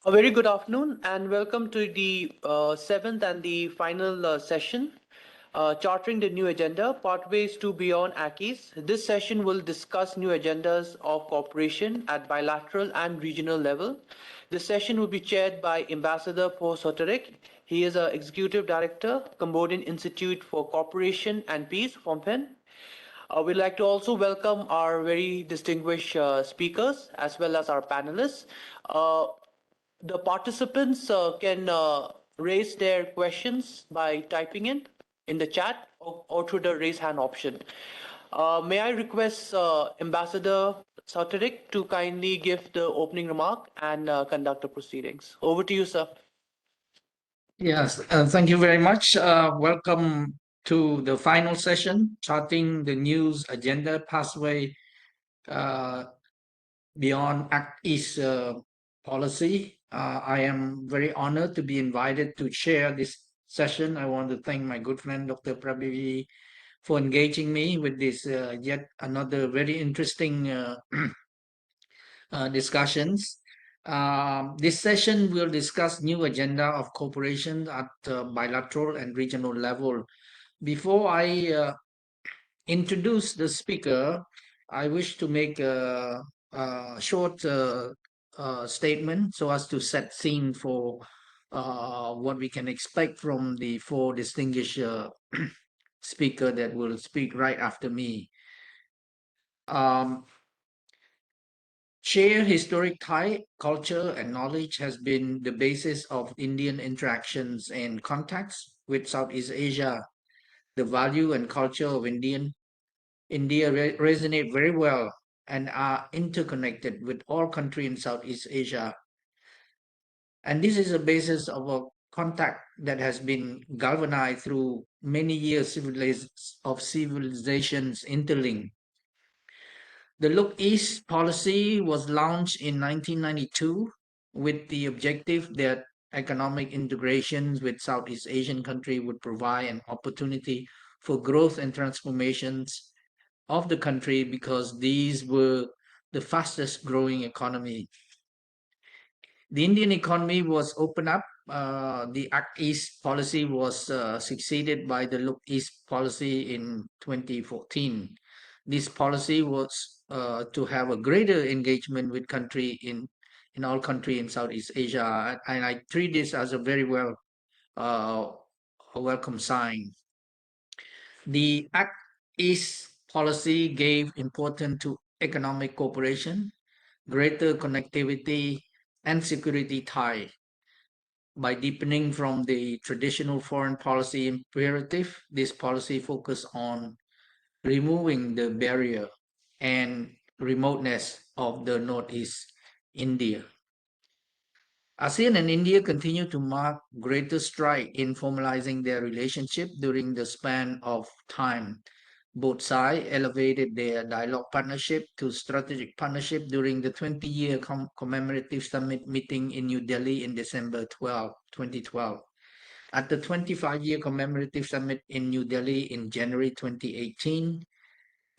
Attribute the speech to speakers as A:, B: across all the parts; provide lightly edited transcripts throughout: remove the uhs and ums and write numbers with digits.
A: A very good afternoon and welcome to the seventh and the final session, Chartering the New Agenda, Pathways to Beyond ACIS. This session will discuss new agendas of cooperation at bilateral and regional level. This session will be chaired by Ambassador for Sothirak. He is an Executive Director, Cambodian Institute for Cooperation and Peace from Penh. We'd like to also welcome our very distinguished speakers as well as our panelists. Uh, the participants can raise their questions by typing in the chat or through the raise hand option. May I request Ambassador Sothirak to kindly give the opening remark and conduct the proceedings. Over to you, sir.
B: Yes, thank you very much. Welcome to the final session, charting the news agenda pathway uh, beyond Act East policy. I am very honored to be invited to chair this session. I want to thank my good friend Dr. Prabir for engaging me with this yet another very interesting discussions. This session will discuss new agenda of cooperation at bilateral and regional level. Before I introduce the speaker, I wish to make a short statement so as to set scene for what we can expect from the four distinguished speaker that will speak right after me. Um, Shared historic tie, culture, and knowledge has been the basis of Indian interactions and contacts with Southeast Asia. The value and culture of India resonate very well and are interconnected with all countries in Southeast Asia. And this is a basis of a contact that has been galvanized through many years of civilizations interlinked. The Look East policy was launched in 1992 with the objective that economic integrations with Southeast Asian countries would provide an opportunity for growth and transformations of the country because these were the fastest growing economy. The Indian economy was opened up. The Act East policy was succeeded by the Look East policy in 2014. This policy was to have a greater engagement with country in all country in Southeast Asia, and I treat this as a very uh, a welcome sign. The Act East policy gave importance to economic cooperation, greater connectivity, and security tie by deepening from the traditional foreign policy imperative. This policy focused on removing the barrier and remoteness of the Northeast India. ASEAN and India continue to mark greater stride in formalizing their relationship during the span of time. Both sides elevated their dialogue partnership to strategic partnership during the 20-year commemorative summit meeting in New Delhi in December 2012. At the 25-year commemorative summit in New Delhi in January 2018,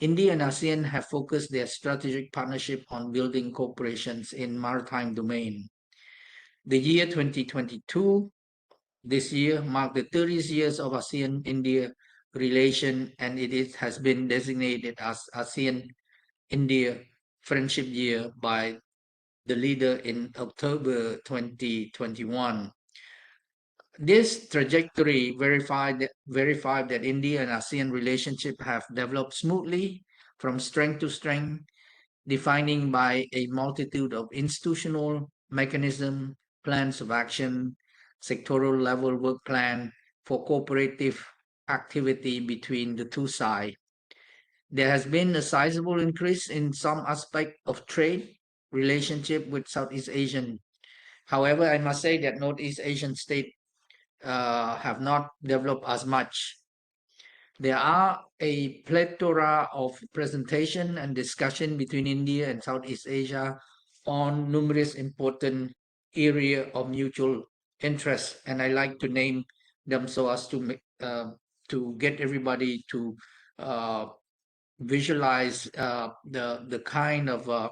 B: India and ASEAN have focused their strategic partnership on building cooperations in maritime domain. The year 2022, this year, marked the 30th years of ASEAN-India relation, and has been designated as ASEAN-India Friendship Year by the leader in October 2021. This trajectory verified that India and ASEAN relationship have developed smoothly from strength to strength, defining by a multitude of institutional mechanism, plans of action, sectoral level work plan for cooperative activity between the two sides. There has been a sizable increase in some aspect of trade relationship with Southeast Asian. However, I must say that Northeast Asian states have not developed as much. There are a plethora of presentation and discussion between India and Southeast Asia on numerous important area of mutual interest, and I like to name them so as to get everybody to uh, visualize the kind of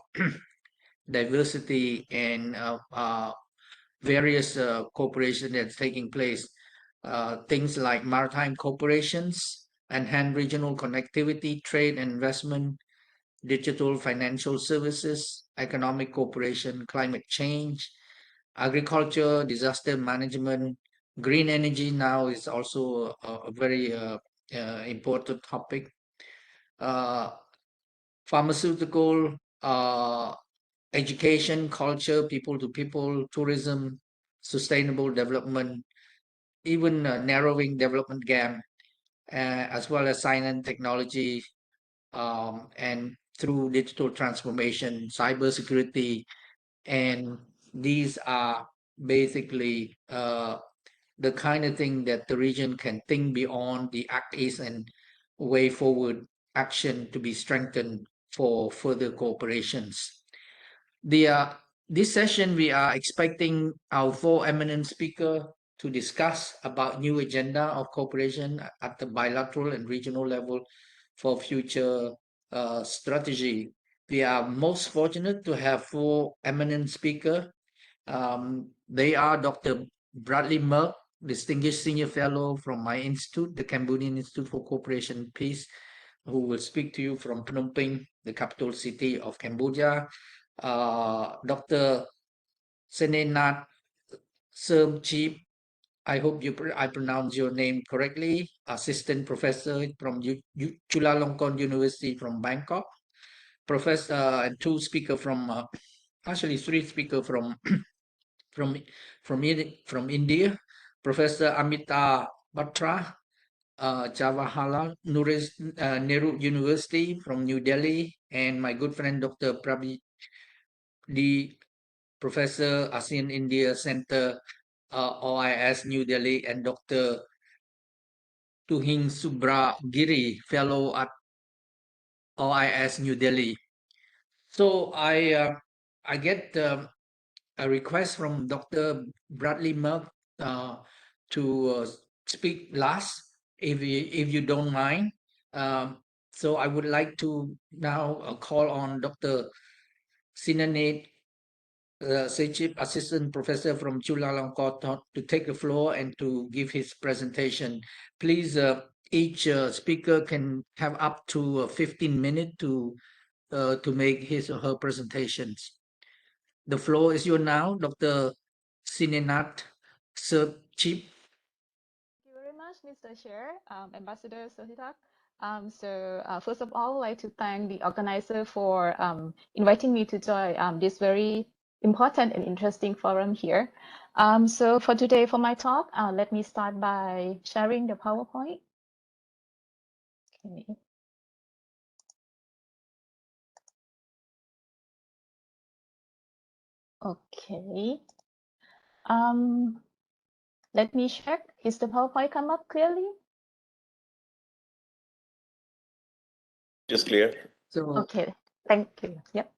B: diversity and various cooperation that's taking place. Things like maritime cooperations, enhanced regional connectivity, trade and investment, digital financial services, economic cooperation, climate change, agriculture, disaster management, green energy now is also a very important topic. Pharmaceutical, education, culture, people to people, tourism, sustainable development, even narrowing development gap, as well as science and technology, and through digital transformation, cybersecurity, and these are basically the kind of thing that the region can think beyond the Act East and way forward action to be strengthened for further cooperations. This session, we are expecting our four eminent speakers to discuss about new agenda of cooperation at the bilateral and regional level for future strategy. We are most fortunate to have four eminent speakers. They are Dr. Bradley Murg, Distinguished Senior Fellow from my institute, the Cambodian Institute for Cooperation and Peace, who will speak to you from Phnom Penh, the capital city of Cambodia. Dr. Sineenat Sermcheep, I hope I pronounce your name correctly, Assistant Professor from Chulalongkorn University from Bangkok. Professor and two speakers from, actually three speakers from from India, Professor Amita Batra, Jawaharlal Nehru University from New Delhi, and my good friend Dr. Prabir, the Professor ASEAN-India Center, OIS New Delhi, and Dr. Tuhing Subragiri, Fellow at OIS New Delhi. So I get a request from Dr. Bradley Murg to speak last, if you don't mind. So I would like to now call on Dr. Sineenat Sermcheep, Assistant Professor from Chulalongkorn, to take the floor and to give his presentation. Please, each speaker can have up to 15 minutes to make his or her presentations. The floor is yours now, Dr. Sineenat Sermcheep.
C: Thank you very much, Mr. Chair, Ambassador Sothirak. First of all, I'd like to thank the organizer for inviting me to join this very important and interesting forum here. So for today, for my talk, let me start by sharing the PowerPoint. Okay. Okay. Let me check. Is the PowerPoint come up clearly?
D: Just clear.
B: So,
C: Okay, thank you. Yep.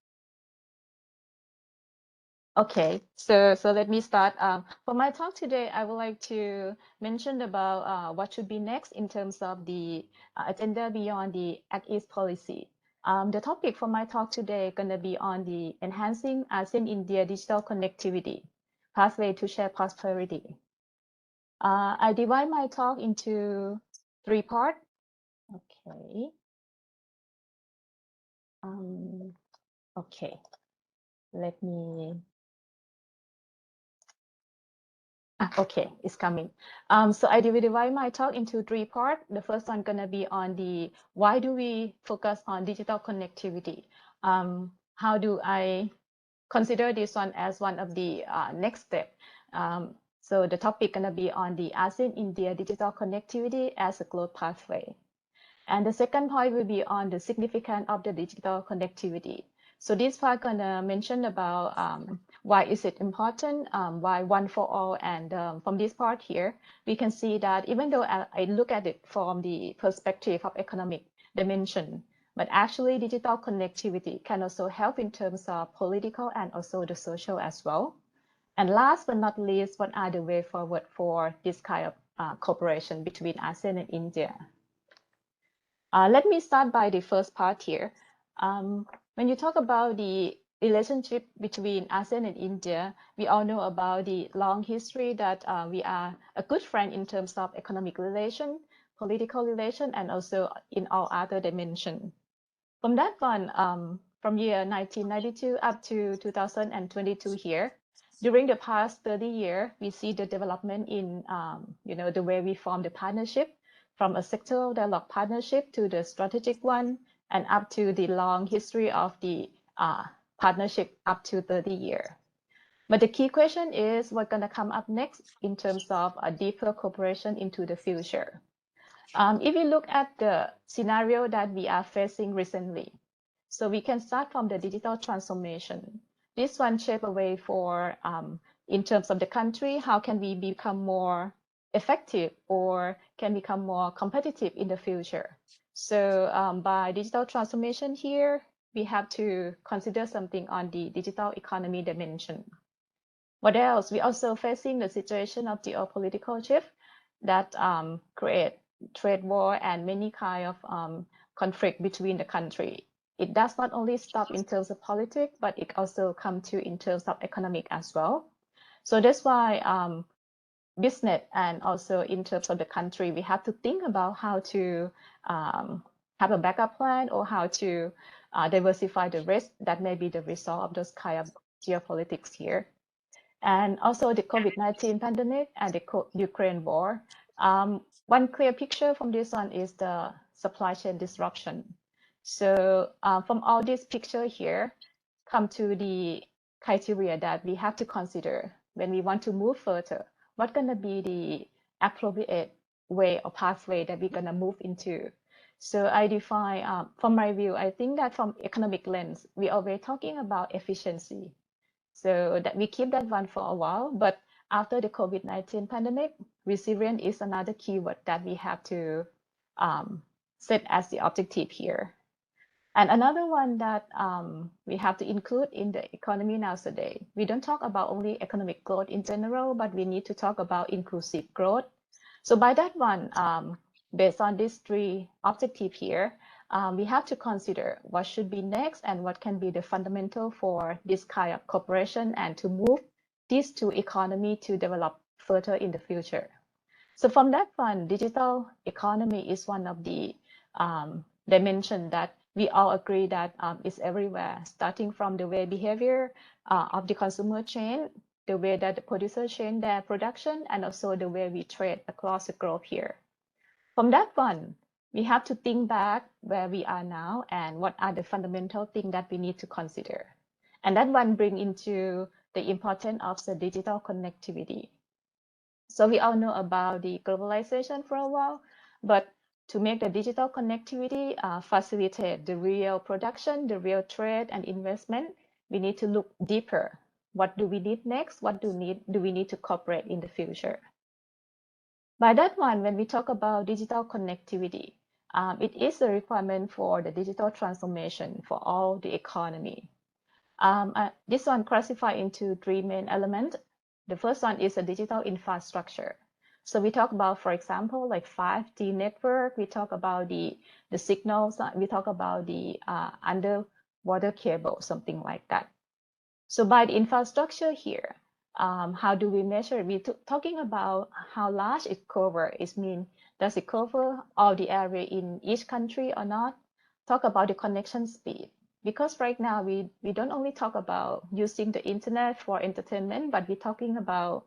C: Okay, so let me start. For my talk today, I would like to mention about what should be next in terms of the agenda beyond the Act East policy. The topic for my talk today is going to be on the enhancing ASEAN-India digital connectivity, pathway to shared prosperity. I divide my talk into three parts. Okay. Okay. Let me. Okay, it's coming. So I will divide my talk into three parts. The first one gonna be on the why do we focus on digital connectivity? How do I consider this one as one of the next step? So the topic gonna be on the ASEAN-India digital connectivity as a growth pathway. And the second point will be on the significance of the digital connectivity. So this part gonna mention about why is it important, why one for all, and from this part here, we can see that even though I look at it from the perspective of economic dimension, but actually digital connectivity can also help in terms of political and also the social as well. And last but not least, what are the way forward for this kind of cooperation between ASEAN and India? Let me start by the first part here. When you talk about the relationship between ASEAN and India, we all know about the long history that we are a good friend in terms of economic relation, political relation, and also in all other dimensions. From that one, from year 1992 up to 2022 here, during the past 30 years, we see the development in, the way we form the partnership from a sectoral dialogue partnership to the strategic one and up to the long history of the partnership up to 30 years. But the key question is what's going to come up next in terms of a deeper cooperation into the future. If you look at the scenario that we are facing recently, so we can start from the digital transformation. This one shape a way for, in terms of the country, how can we become more effective or can become more competitive in the future? So by digital transformation here, we have to consider something on the digital economy dimension. What else? We're also facing the situation of geopolitical shift that create trade war and many kind of conflict between the country. It does not only stop in terms of politics, but it also comes to in terms of economic as well. So that's why business and also in terms of the country, we have to think about how to have a backup plan or how to diversify the risk that may be the result of those kind of geopolitics here. And also the COVID-19 pandemic and the Ukraine war. One clear picture from this one is the supply chain disruption. So from all this picture here, come to the criteria that we have to consider when we want to move further. What's going to be the appropriate way or pathway that we're going to move into? So I define, from my view, I think that from economic lens, we are always talking about efficiency. So that we keep that one for a while, but after the COVID-19 pandemic, resilience is another keyword that we have to set as the objective here. And another one that we have to include in the economy nowadays, we don't talk about only economic growth in general, but we need to talk about inclusive growth. So by that one, based on these three objectives here, we have to consider what should be next and what can be the fundamental for this kind of cooperation and to move these two economies to develop further in the future. So from that one, digital economy is one of the dimensions that we all agree that is everywhere, starting from the way behavior of the consumer chain, the way that the producer chain their production, and also the way we trade across the globe here. From that one, we have to think back where we are now and what are the fundamental things that we need to consider. And that one brings into the importance of the digital connectivity. So we all know about the globalization for a while, but to make the digital connectivity facilitate the real production, the real trade and investment, we need to look deeper. What do we need next? What do we need to cooperate in the future? By that one, when we talk about digital connectivity, it is a requirement for the digital transformation for all the economy. This one classified into three main elements. The first one is a digital infrastructure. So we talk about, for example, like 5G network, we talk about the signals, we talk about the underwater cable, something like that. So by the infrastructure here, how do we measure it? We're talking about how large it covers. It means, does it cover all the area in each country or not? Talk about the connection speed. Because right now we don't only talk about using the internet for entertainment, but we're talking about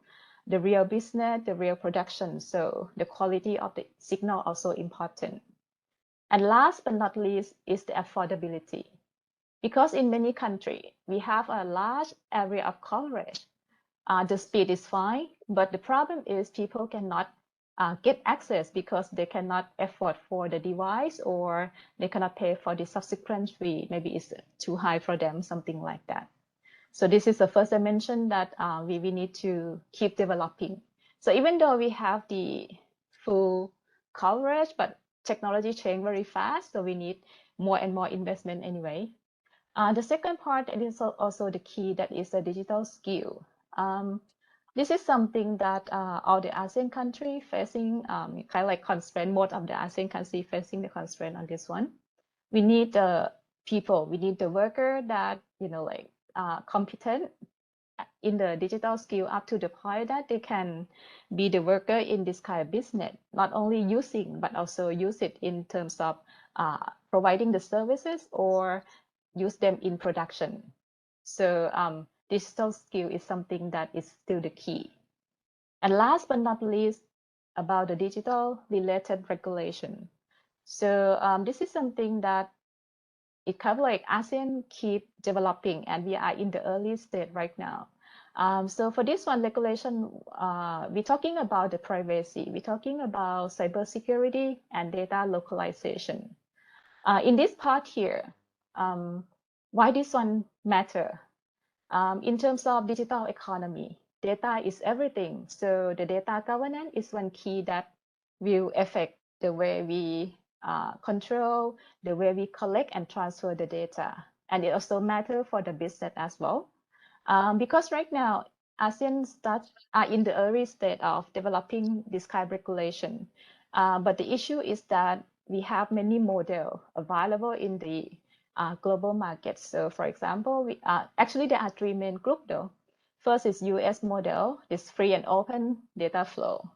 C: the real business, the real production. So the quality of the signal also important. And last but not least is the affordability. Because in many countries, we have a large area of coverage. The speed is fine, but the problem is people cannot get access because they cannot afford for the device or they cannot pay for the subsequent fee. Maybe it's too high for them, something like that. So this is the first dimension that we need to keep developing. So even though we have the full coverage, but technology change very fast, so we need more and more investment anyway. The second part is also the key, that is the digital skill. This is something that all the ASEAN countries facing kind of like constraint. Most of the ASEAN countries facing the constraint on this one. We need the people, we need the worker that competent in the digital skill up to the point that they can be the worker in this kind of business, not only using, but also use it in terms of providing the services or use them in production. So digital skill is something that is still the key. And last but not least, about the digital related regulation. So this is something that it kind of like ASEAN keep developing, and we are in the early stage right now. So for this one regulation, we're talking about the privacy, we're talking about cybersecurity and data localization. In this part here, why this one matter? In terms of digital economy, data is everything. So the data governance is one key that will affect the way we control, the way we collect and transfer the data. And it also matters for the business as well. Because right now, ASEAN are in the early state of developing this kind of regulation. But the issue is that we have many models available in the global markets. So for example, actually there are three main groups though. First is US model, this free and open data flow.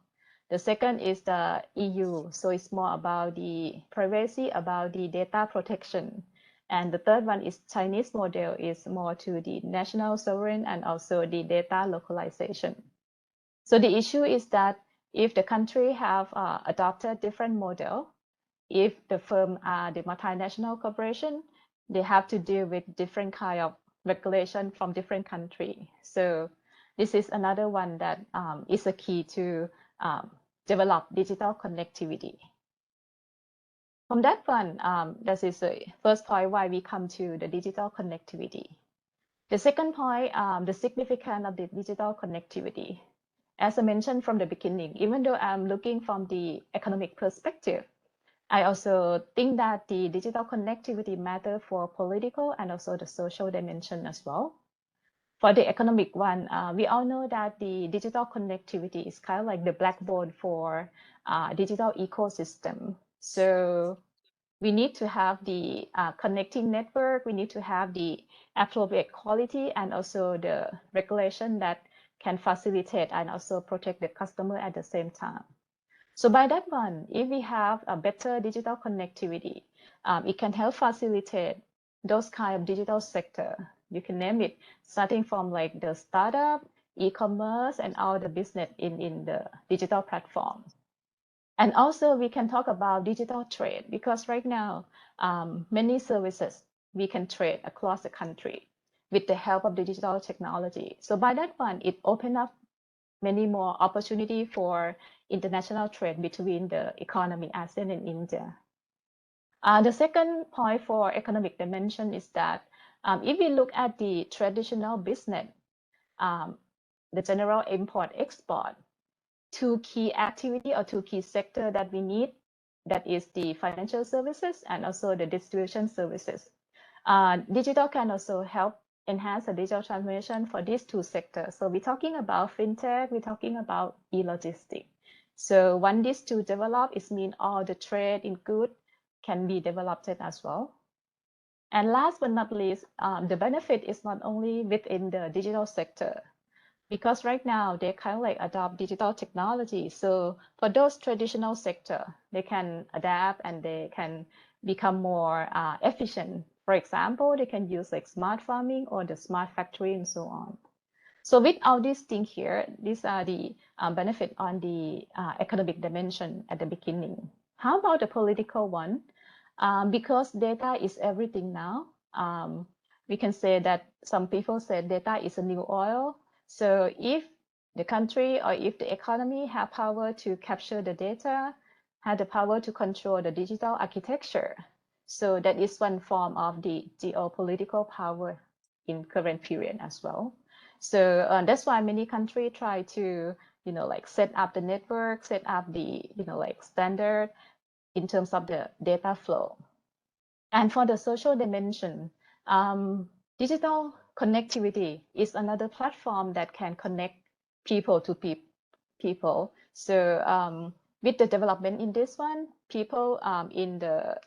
C: The second is the EU, so it's more about the privacy, about the data protection. And the third one is Chinese model, is more to the national sovereign and also the data localization. So the issue is that if the country have adopted different model, if the firm are the multinational corporation, they have to deal with different kind of regulation from different country. So this is another one that is a key to develop digital connectivity. From that one, that is the first point why we come to the digital connectivity. The second point, the significance of the digital connectivity. As I mentioned from the beginning, even though I'm looking from the economic perspective, I also think that the digital connectivity matter for political and also the social dimension as well. For the economic one, we all know that the digital connectivity is kind of like the backbone for digital ecosystem. So we need to have the connecting network, we need to have the appropriate quality and also the regulation that can facilitate and also protect the customer at the same time. So by that one, if we have a better digital connectivity, it can help facilitate those kind of digital sector. You can name it, starting from like the startup, e-commerce, and all the business in the digital platform. And also we can talk about digital trade, because right now, many services we can trade across the country with the help of the digital technology. So by that one, it opened up many more opportunity for international trade between the economy ASEAN and India. The second point for economic dimension is that if we look at the traditional business, the general import-export, two key activity or two key sector that we need, that is the financial services and also the distribution services. Digital can also help enhance the digital transformation for these two sectors. So we're talking about fintech, we're talking about e-logistics. So when these two develop, it means all the trade in goods can be developed as well. And last but not least, the benefit is not only within the digital sector, because right now they kind of like adopt digital technology. So for those traditional sector, they can adapt and they can become more efficient. For example, they can use like smart farming or the smart factory and so on. So with all these things here, these are the benefit on the economic dimension at the beginning. How about the political one? Because data is everything now. We can say that some people say data is a new oil. So if the country or if the economy have power to capture the data, have the power to control the digital architecture, so that is one form of the geopolitical power in current period as well. So that's why many countries try to, like set up the network, set up the, like standard in terms of the data flow. And for the social dimension, digital connectivity is another platform that can connect people to people. So with the development in this one, people in the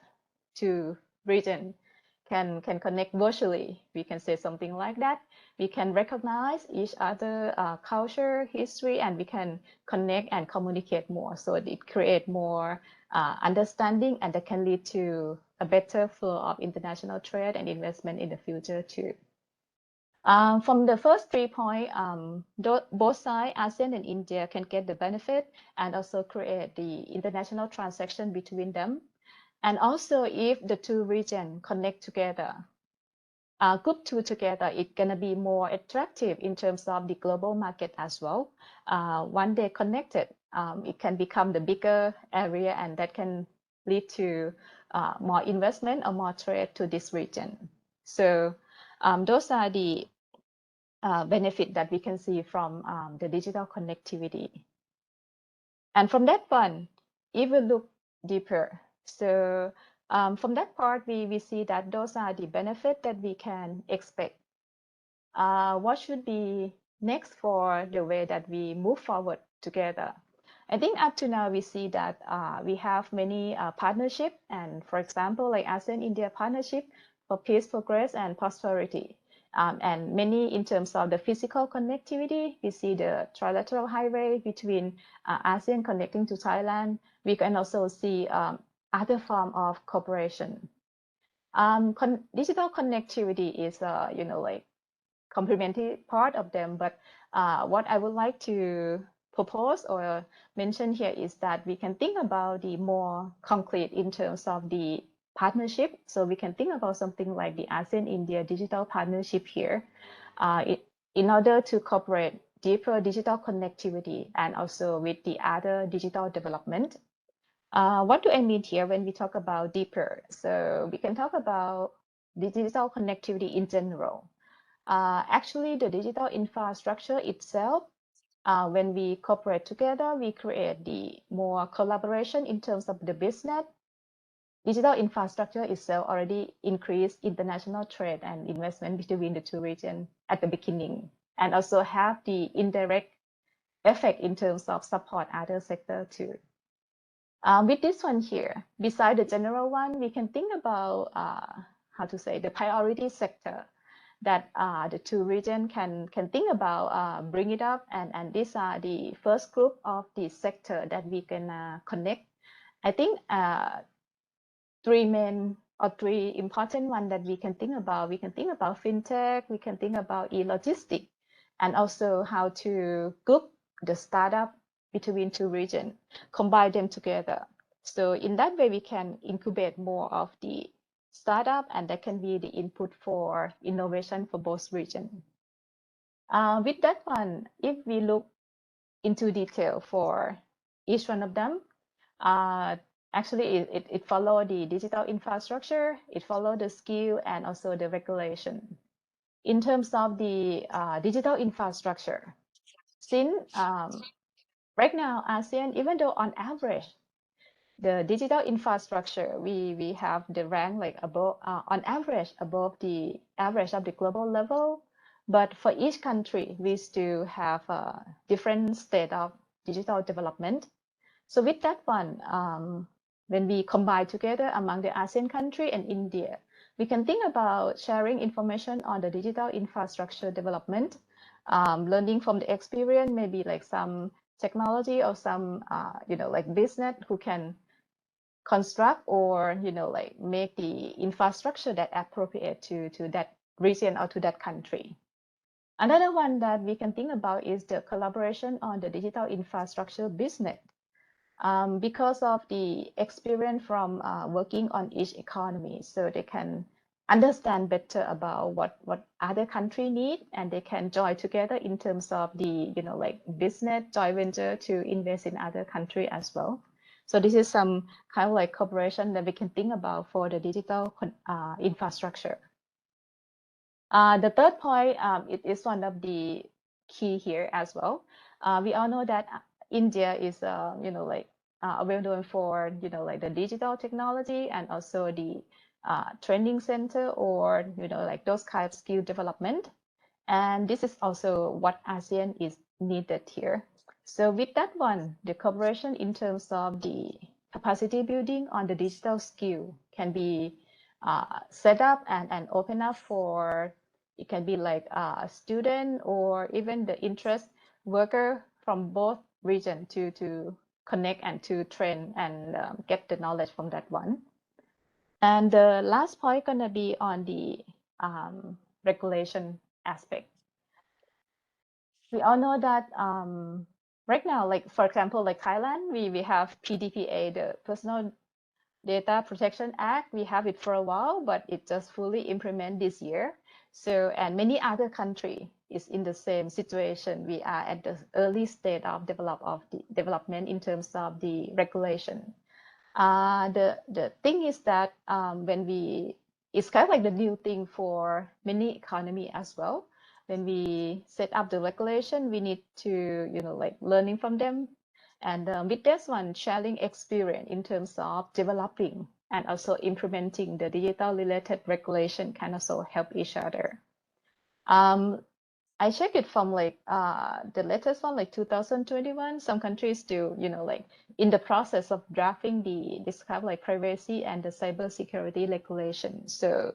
C: two region can connect virtually. We can say something like that. We can recognize each other culture, history, and we can connect and communicate more. So it creates more understanding, and that can lead to a better flow of international trade and investment in the future too. From the first 3 points, both sides, ASEAN and India, can get the benefit and also create the international transaction between them. And also, if the two regions connect together, group two together, it's gonna be more attractive in terms of the global market as well. When they're connected, it can become the bigger area, and that can lead to more investment or more trade to this region. So those are the benefit that we can see from the digital connectivity. And from that one, if we look deeper, so from that part, we see that those are the benefits that we can expect. What should be next for the way that we move forward together? I think up to now, we see that we have many partnerships, and for example, like ASEAN-India partnership for peace, progress, and prosperity. And many in terms of the physical connectivity, we see the trilateral highway between ASEAN connecting to Thailand. We can also see other form of cooperation. Digital connectivity is, like complementary part of them, but what I would like to propose or mention here is that we can think about the more concrete in terms of the partnership. So we can think about something like the ASEAN-India digital partnership here in order to cooperate deeper digital connectivity and also with the other digital development. What do I mean here when we talk about deeper? So we can talk about the digital connectivity in general. Actually, the digital infrastructure itself, when we cooperate together, we create the more collaboration in terms of the business. Digital infrastructure itself already increased international trade and investment between the two regions at the beginning, and also have the indirect effect in terms of support other sector too. With this one here, beside the general one, we can think about how to say the priority sector that the two regions can think about, bring it up, and these are the first group of the sector that we can connect. I think three main or three important ones that we can think about. We can think about fintech, we can think about e-logistics, and also how to group the startup between two regions, combine them together. So in that way, we can incubate more of the startup, and that can be the input for innovation for both regions. With that one, if we look into detail for each one of them, actually it follow the digital infrastructure, it follow the skill, and also the regulation. In terms of the digital infrastructure, since right now ASEAN, even though on average the digital infrastructure, we have the rank like above, on average above the average of the global level, but for each country we still have a different state of digital development. So with that one, when we combine together among the ASEAN country and India, we can think about sharing information on the digital infrastructure development, learning from the experience, maybe like some technology or some, like business who can construct or, like make the infrastructure that appropriate to that region or to that country. Another one that we can think about is the collaboration on the digital infrastructure business. Because of the experience from working on each economy, so they can understand better about what other country need, and they can join together in terms of the like business joint venture to invest in other country as well. So this is some kind of like cooperation that we can think about for the digital infrastructure. The third point, it is one of the key here as well. We all know that India is, well known for, like the digital technology and also the training center or, like those kind of skill development. And this is also what ASEAN is needed here. So with that one, the cooperation in terms of the capacity building on the digital skill can be set up and open up for, it can be like a student or even the interest worker from both region to connect and to train and get the knowledge from that one. And the last point gonna be on the regulation aspect. We all know that right now, like for example, like Thailand, we have PDPA, the Personal Data Protection Act. We have it for a while, but it just fully implemented this year. So, and many other countries is in the same situation. We are at the early stage of development in terms of the regulation. The thing is that it's kind of like the new thing for many economy as well. When we set up the regulation, we need to, like learning from them. And with this one, sharing experience in terms of developing and also implementing the digital related regulation can also help each other. I checked it from like the latest one, like 2021. Some countries still, like in the process of drafting this kind of like privacy and the cybersecurity regulation. So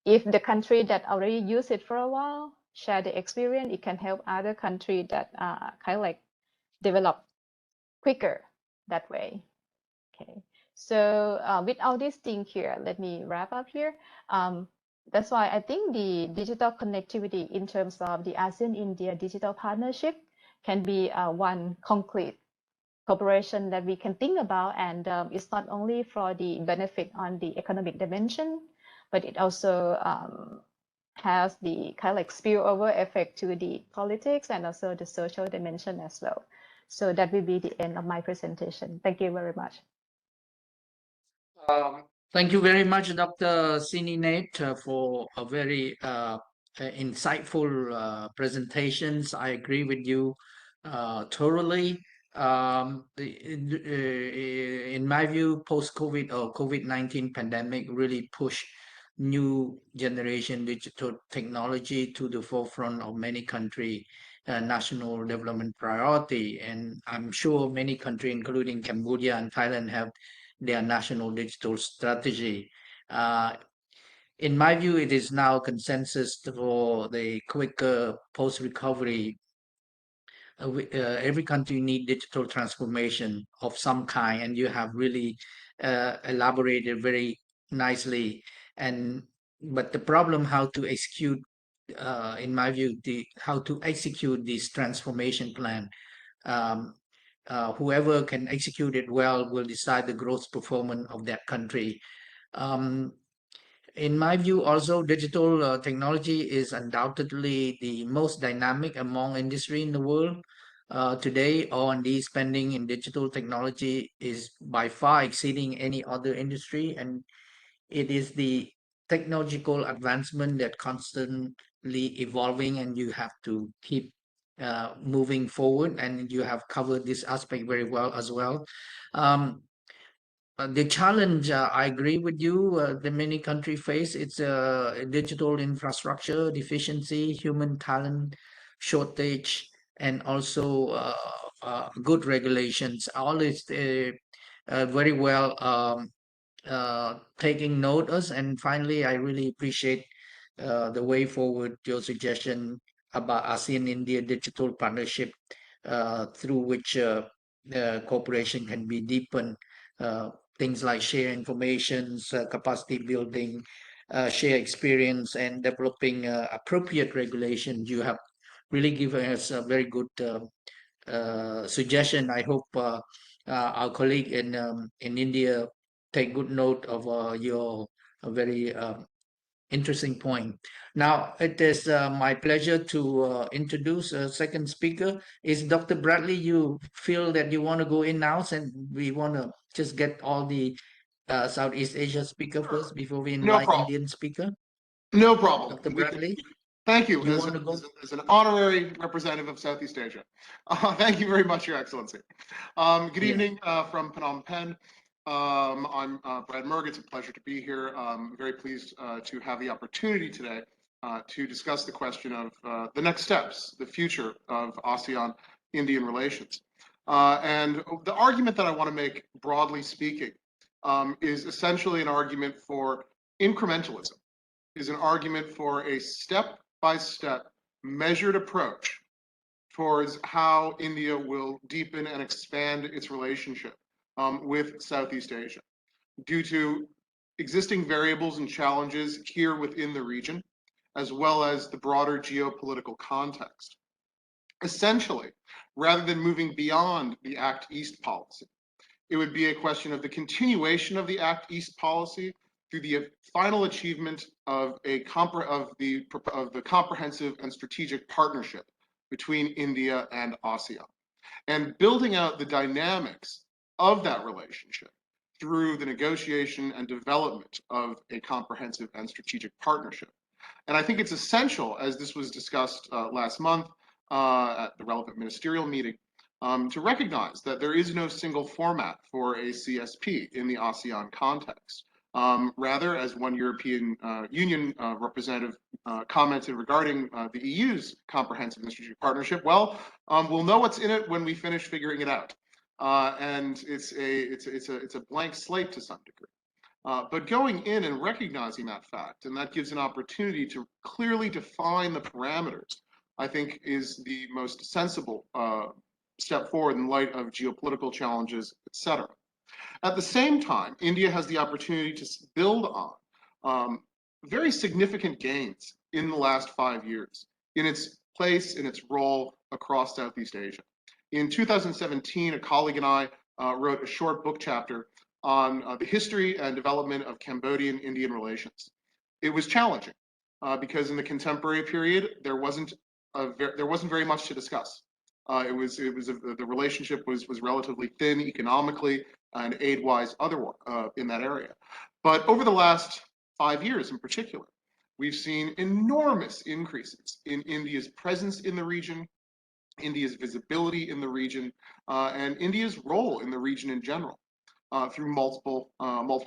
C: if the country that already use it for a while share the experience, it can help other countries that kind of like develop quicker that way. Okay. So with all these things here, let me wrap up here. That's why I think the digital connectivity in terms of the ASEAN-India digital partnership can be one concrete cooperation that we can think about. And it's not only for the benefit on the economic dimension, but it also has the kind of like spillover effect to the politics and also the social dimension as well. So that will be the end of my presentation. Thank you very much.
B: Thank you very much, Dr. Sineenat, for a very insightful presentations. I agree with you totally. In my view, post-COVID or COVID-19 pandemic really pushed new generation digital technology to the forefront of many country national development priority. And I'm sure many countries, including Cambodia and Thailand, have their national digital strategy. In my view, it is now consensus for the quicker post-recovery. Every country need digital transformation of some kind, and you have really elaborated very nicely. But the problem how to execute, in my view, how to execute this transformation plan. Whoever can execute it well will decide the growth performance of that country. In my view, also digital technology is undoubtedly the most dynamic among industry in the world. Today, R&D spending in digital technology is by far exceeding any other industry, and it is the technological advancement that constantly evolving, and you have to keep moving forward. And you have covered this aspect very well as well. The challenge, I agree with you, the many country face, it's digital infrastructure deficiency, human talent shortage, and also good regulations. All is very well taking notice. And finally, I really appreciate the way forward, your suggestion about ASEAN-India digital partnership, through which cooperation can be deepened. Things like share information, capacity building, share experience, and developing appropriate regulations. You have really given us a very good suggestion. I hope our colleague in India take good note of your very interesting point. Now, it is my pleasure to introduce a second speaker. Is Dr. Bradley, you feel that you want to go in now, and we want to just get all the Southeast Asia speaker first before we
E: No
B: invite
E: problem.
B: Indian speaker?
E: No problem.
B: Dr. Bradley?
E: Thank you.
B: You
E: As,
B: want to go?
E: as an honorary representative of Southeast Asia. Thank you very much, Your Excellency. Good
B: Yeah.
E: evening from Phnom Penh. I'm Brad Murg. It's a pleasure to be here. I'm very pleased to have the opportunity today to discuss the question of the next steps, the future of ASEAN-Indian relations. And the argument that I want to make, broadly speaking, is essentially an argument for incrementalism, is an argument for a step-by-step measured approach towards how India will deepen and expand its relationship with Southeast Asia due to existing variables and challenges here within the region, as well as the broader geopolitical context. Essentially, rather than moving beyond the Act East policy, it would be a question of the continuation of the Act East policy through the final achievement of the comprehensive and strategic partnership between India and ASEAN, and building out the dynamics of that relationship through the negotiation and development of a comprehensive and strategic partnership. And I think it's essential, as this was discussed last month at the relevant ministerial meeting, to recognize that there is no single format for a CSP in the ASEAN context. Rather, as one European Union representative commented regarding the EU's comprehensive and strategic partnership, well, we'll know what's in it when we finish figuring it out. And it's a blank slate to some degree. But going in and recognizing that fact, and that gives an opportunity to clearly define the parameters, I think is the most sensible step forward in light of geopolitical challenges, etc. At the same time, India has the opportunity to build on very significant gains in the last 5 years in its place, in its role across Southeast Asia. In 2017, a colleague and I wrote a short book chapter on the history and development of Cambodian-Indian relations. It was challenging because in the contemporary period there wasn't very much to discuss. The relationship was relatively thin economically and aid-wise in that area. But over the last 5 years in particular, we've seen enormous increases in India's presence in the region, India's visibility in the region, and India's role in the region in general through multiple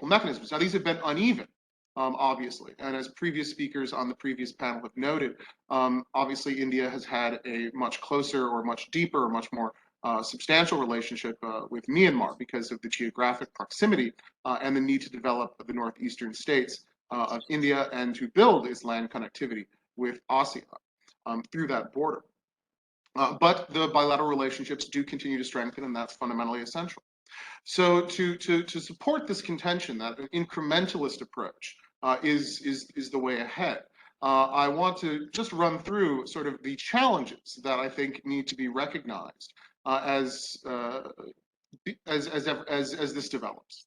E: mechanisms. Now, these have been uneven, obviously, and as previous speakers on the previous panel have noted, obviously India has had a much closer or much deeper or much more substantial relationship with Myanmar because of the geographic proximity and the need to develop the northeastern states of India and to build its land connectivity with ASEAN through that border. But the bilateral relationships do continue to strengthen, and that's fundamentally essential. So to support this contention that an incrementalist approach is the way ahead, I want to just run through sort of the challenges that I think need to be recognized as this develops.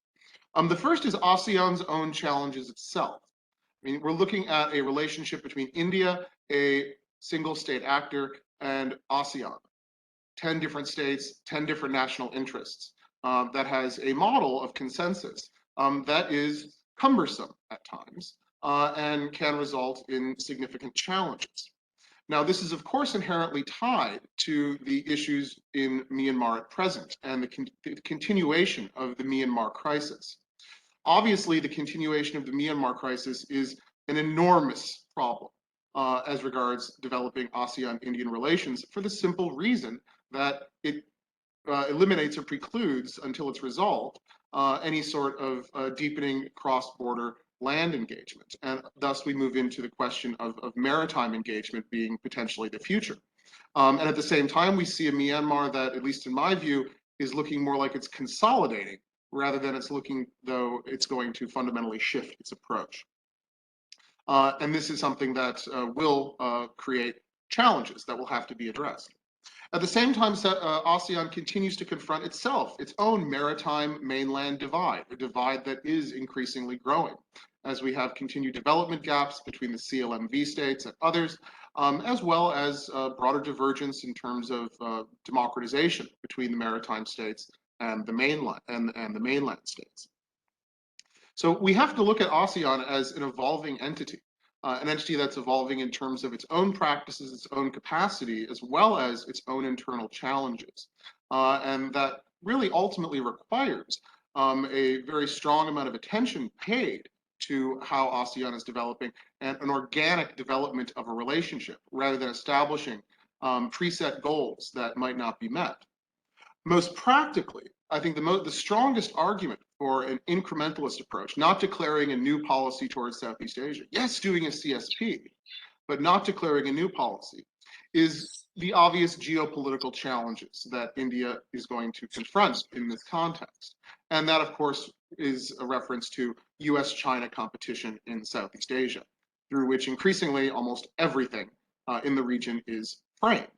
E: The first is ASEAN's own challenges itself. I mean, we're looking at a relationship between India, a single state actor, and ASEAN, 10 different states, 10 different national interests, that has a model of consensus that is cumbersome at times and can result in significant challenges. Now, this is of course inherently tied to the issues in Myanmar at present and the continuation of the Myanmar crisis. Obviously, the continuation of the Myanmar crisis is an enormous problem as regards developing ASEAN-Indian relations for the simple reason that it eliminates or precludes, until it's resolved, any sort of deepening cross-border land engagement. And thus we move into the question of maritime engagement being potentially the future. And at the same time, we see a Myanmar that, at least in my view, is looking more like it's consolidating rather than it's looking though it's going to fundamentally shift its approach. And this is something that will create challenges that will have to be addressed. At the same time, ASEAN continues to confront itself, its own maritime mainland divide, a divide that is increasingly growing, as we have continued development gaps between the CLMV states and others, as well as broader divergence in terms of democratization between the maritime states and the mainland and the mainland states. So we have to look at ASEAN as an evolving entity. An entity that's evolving in terms of its own practices, its own capacity, as well as its own internal challenges. And that really ultimately requires a very strong amount of attention paid to how ASEAN is developing and an organic development of a relationship rather than establishing preset goals that might not be met. Most practically, I think the strongest argument for an incrementalist approach, not declaring a new policy towards Southeast Asia. Yes, doing a CSP, but not declaring a new policy, is the obvious geopolitical challenges that India is going to confront in this context. And that, of course, is a reference to US-China competition in Southeast Asia, through which increasingly almost everything in the region is framed.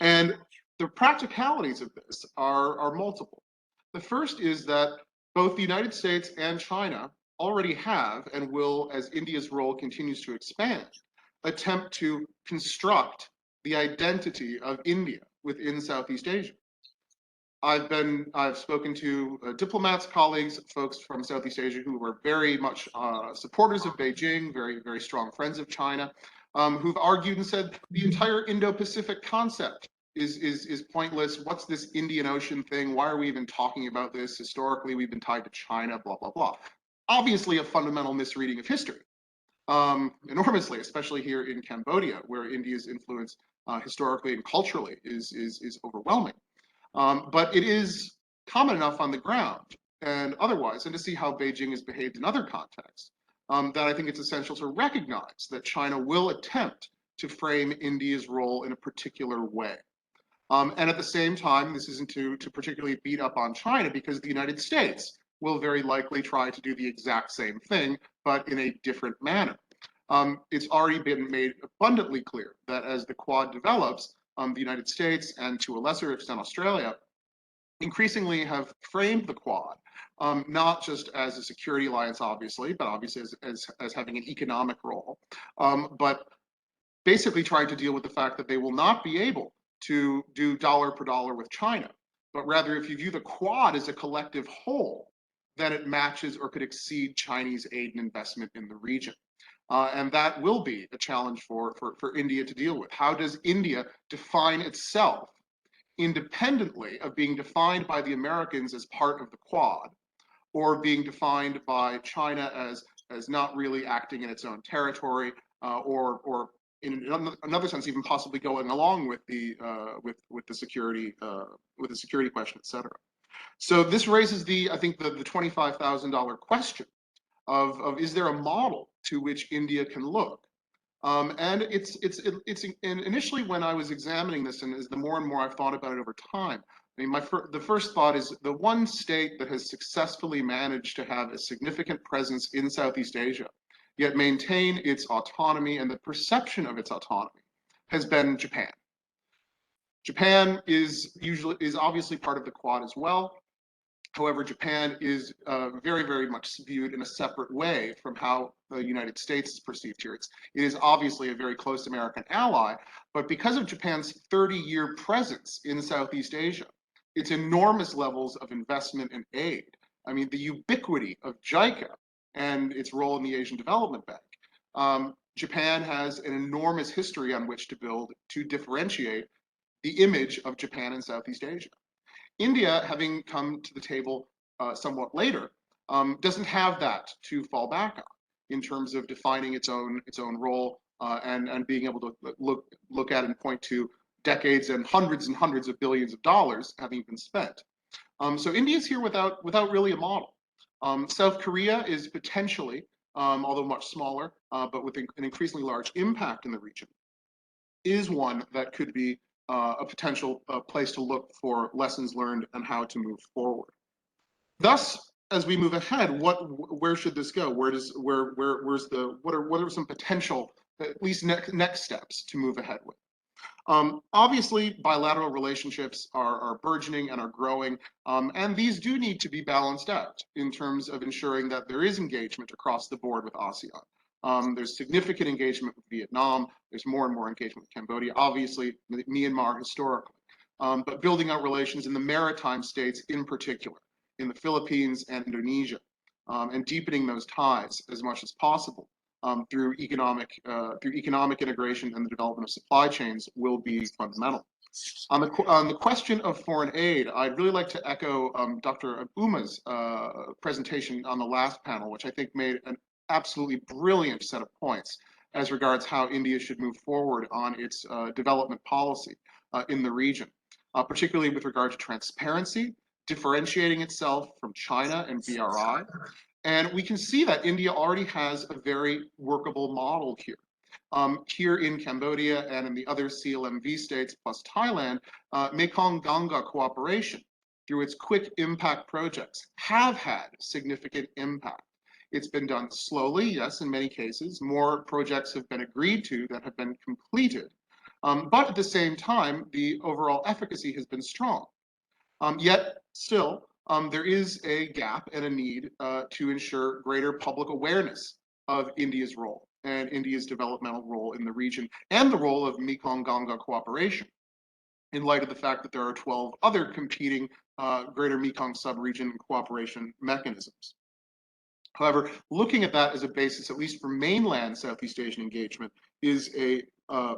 E: And the practicalities of this are multiple. The first is that both the United States and China already have and will, as India's role continues to expand, attempt to construct the identity of India within Southeast Asia. I've spoken to diplomats, colleagues, folks from Southeast Asia who were very much supporters of Beijing, very, very strong friends of China, who've argued and said the entire Indo-Pacific concept is pointless. What's this Indian Ocean thing? Why are we even talking about this? Historically, we've been tied to China, blah, blah, blah. Obviously a fundamental misreading of history, enormously, especially here in Cambodia, where India's influence historically and culturally is overwhelming. But it is common enough on the ground and otherwise, and to see how Beijing has behaved in other contexts, that I think it's essential to recognize that China will attempt to frame India's role in a particular way. And at the same time, this isn't to particularly beat up on China, because the United States will very likely try to do the exact same thing, but in a different manner. It's already been made abundantly clear that as the Quad develops, the United States, and to a lesser extent Australia, increasingly have framed the Quad not just as a security alliance, obviously, but obviously as having an economic role, but basically trying to deal with the fact that they will not be able to do dollar per dollar with China, but rather if you view the Quad as a collective whole, then it matches or could exceed Chinese aid and investment in the region. And that will be a challenge for India to deal with. How does India define itself independently of being defined by the Americans as part of the Quad, or being defined by China as not really acting in its own territory, or in another sense, even possibly going along with the security question, et cetera. So this raises I think the $25,000 question of is there a model to which India can look? And initially when I was examining this, and as the more and more I've thought about it over time, I mean, the first thought is the one state that has successfully managed to have a significant presence in Southeast Asia, yet maintain its autonomy and the perception of its autonomy, has been Japan. Japan is obviously part of the Quad as well. However, Japan is very, very much viewed in a separate way from how the United States is perceived here. It is obviously a very close American ally, but because of Japan's 30-year presence in Southeast Asia, its enormous levels of investment and aid, I mean, the ubiquity of JICA and its role in the Asian Development Bank, Japan has an enormous history on which to build to differentiate the image of Japan in Southeast Asia. India, having come to the table somewhat later, doesn't have that to fall back on in terms of defining its own role and being able to look at and point to decades and hundreds of billions of dollars having been spent. So India is here without really a model. South Korea is potentially, although much smaller, but with an increasingly large impact in the region, is one that could be a potential place to look for lessons learned and how to move forward. Thus, as we move ahead, where should this go? What are some potential, at least next steps to move ahead with? Obviously, bilateral relationships are burgeoning and are growing, and these do need to be balanced out in terms of ensuring that there is engagement across the board with ASEAN. There's significant engagement with Vietnam. There's more and more engagement with Cambodia, obviously Myanmar historically, but building out relations in the maritime states in particular, in the Philippines and Indonesia, and deepening those ties as much as possible through economic integration and the development of supply chains will be fundamental. On the question of foreign aid, I'd really like to echo Dr. Uma's presentation on the last panel, which I think made an absolutely brilliant set of points as regards how India should move forward on its development policy in the region, particularly with regard to transparency differentiating itself from China and BRI. And we can see that India already has a very workable model here. Here in Cambodia and in the other CLMV states plus Thailand, Mekong-Ganga cooperation through its quick impact projects have had significant impact. It's been done slowly, yes, in many cases. More projects have been agreed to than have been completed. But at the same time, the overall efficacy has been strong. Yet still, there is a gap and a need to ensure greater public awareness of India's role and India's developmental role in the region and the role of Mekong-Ganga cooperation in light of the fact that there are 12 other competing greater Mekong sub-region cooperation mechanisms. However, looking at that as a basis, at least for mainland Southeast Asian engagement, is a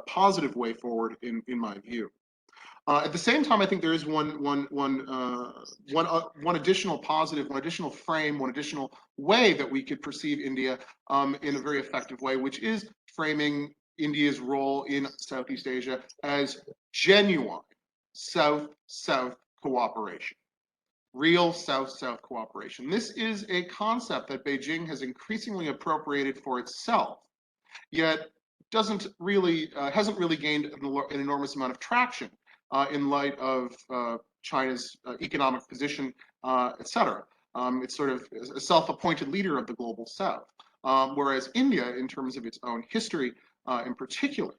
E: positive way forward in my view. At the same time, I think there is one additional positive, one additional frame, one additional way that we could perceive India in a very effective way, which is framing India's role in Southeast Asia as genuine South-South cooperation. Real South-South cooperation. This is a concept that Beijing has increasingly appropriated for itself, yet hasn't really gained an enormous amount of traction in light of China's economic position, etc. It's sort of a self-appointed leader of the global South, whereas India, in terms of its own history, in particular,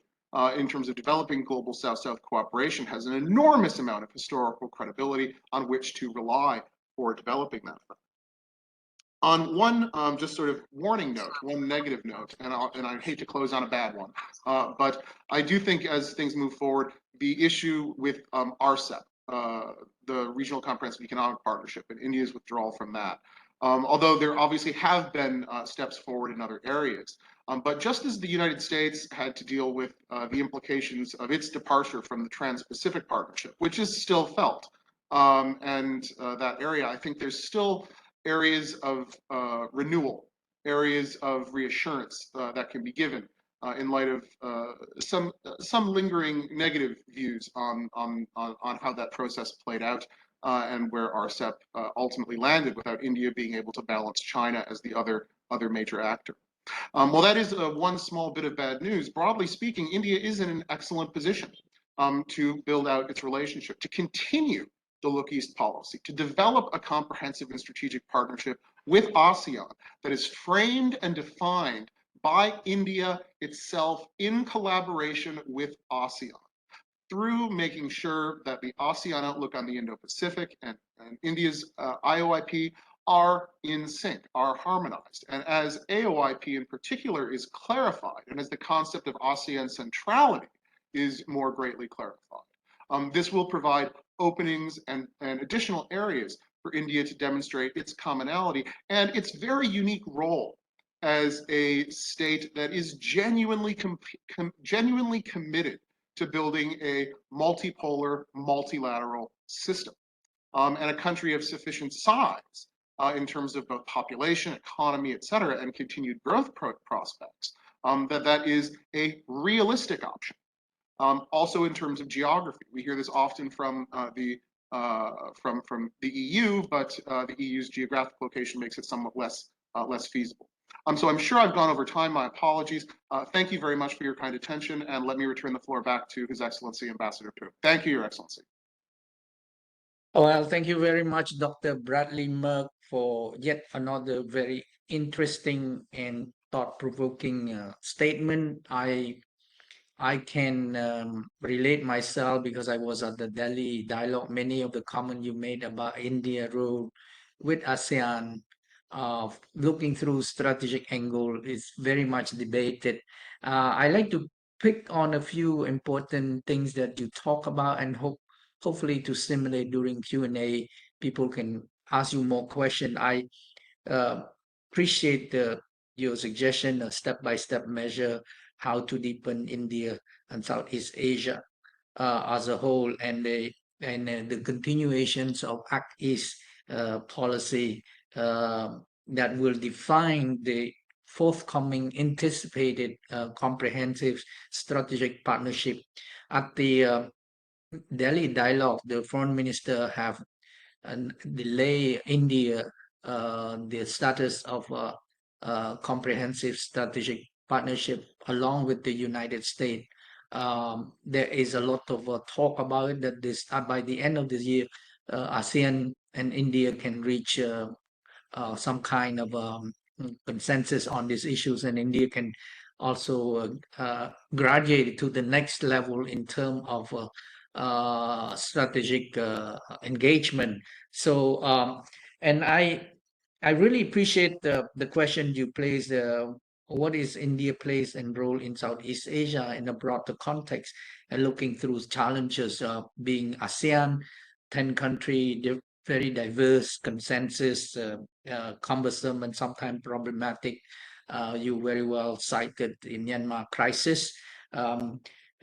E: in terms of developing global South-South cooperation, has an enormous amount of historical credibility on which to rely for developing that. On one just sort of warning note, one negative note, and I hate to close on a bad one, but I do think as things move forward, the issue with RCEP, the Regional Comprehensive Economic Partnership, and India's withdrawal from that, although there obviously have been steps forward in other areas. But just as the United States had to deal with the implications of its departure from the Trans-Pacific Partnership, which is still felt, and that area, I think there's still areas of renewal, areas of reassurance that can be given in light of some lingering negative views on how that process played out and where RCEP ultimately landed without India being able to balance China as the other major actor. Well, that is one small bit of bad news. Broadly speaking, India is in an excellent position to build out its relationship, to continue the Look East policy, to develop a comprehensive and strategic partnership with ASEAN that is framed and defined by India itself in collaboration with ASEAN, through making sure that the ASEAN outlook on the Indo-Pacific and India's IOIP are in sync, are harmonized. And as AOIP in particular is clarified, and as the concept of ASEAN centrality is more greatly clarified, this will provide openings and additional areas for India to demonstrate its commonality and its very unique role as a state that is genuinely committed to building a multipolar, multilateral system, and a country of sufficient size in terms of both population, economy, et cetera, and continued growth prospects, that is a realistic option. Also in terms of geography, we hear this often from the EU, but the EU's geographic location makes it somewhat less feasible. So I'm sure I've gone over time. My apologies. Thank you very much for your kind attention, and let me return the floor back to His Excellency Ambassador Tu. Thank you, Your Excellency.
B: Well, thank you very much, Dr. Bradley Murg, for yet another very interesting and thought-provoking statement. I can relate myself because I was at the Delhi dialogue. Many of the comments you made about India role with ASEAN, looking through strategic angle is very much debated. I like to pick on a few important things that you talk about, and hopefully to stimulate during Q&A, people can ask you more questions. I appreciate your suggestion, a step-by-step measure, how to deepen India and Southeast Asia as a whole, and the continuations of Act East policy that will define the forthcoming anticipated comprehensive strategic partnership. At the Delhi dialogue, the foreign minister have delay India the status of comprehensive strategic partnership along with the United States. There is a lot of talk about it that this by the end of this year, ASEAN and India can reach some kind of consensus on these issues, and India can also graduate to the next level in terms of strategic engagement. So, and I really appreciate the question you placed. What is India place and role in Southeast Asia in a broader context, and looking through challenges being ASEAN, 10 country, very diverse consensus, cumbersome and sometimes problematic. You very well cited the Myanmar crisis.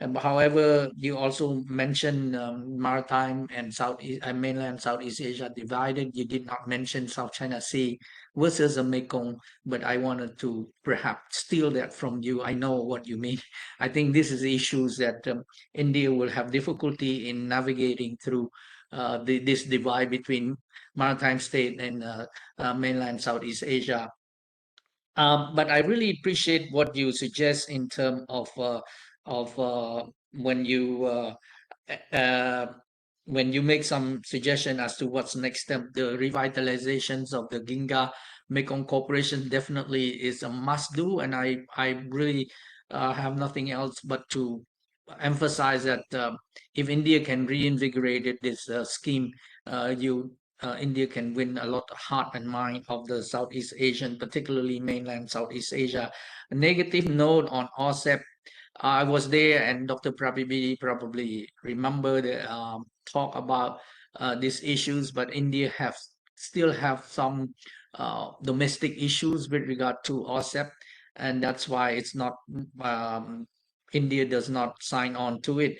B: However, you also mentioned maritime and mainland Southeast Asia divided. You did not mention South China Sea versus the Mekong, but I wanted to perhaps steal that from you. I know what you mean. I think this is issues that India will have difficulty in navigating through this divide between maritime state and mainland Southeast Asia. But I really appreciate what you suggest in terms of when you make some suggestion as to what's next step. The revitalizations of the Ginga Mekong Cooperation definitely is a must do, and I really have nothing else but to emphasize that if India can reinvigorate this scheme, India can win a lot of heart and mind of the Southeast Asian, particularly mainland Southeast Asia. A negative note on Outset. I was there, and Dr. Prabir probably remember the talk about these issues, but India still have some domestic issues with regard to Outset, and that's why it's not India does not sign on to it.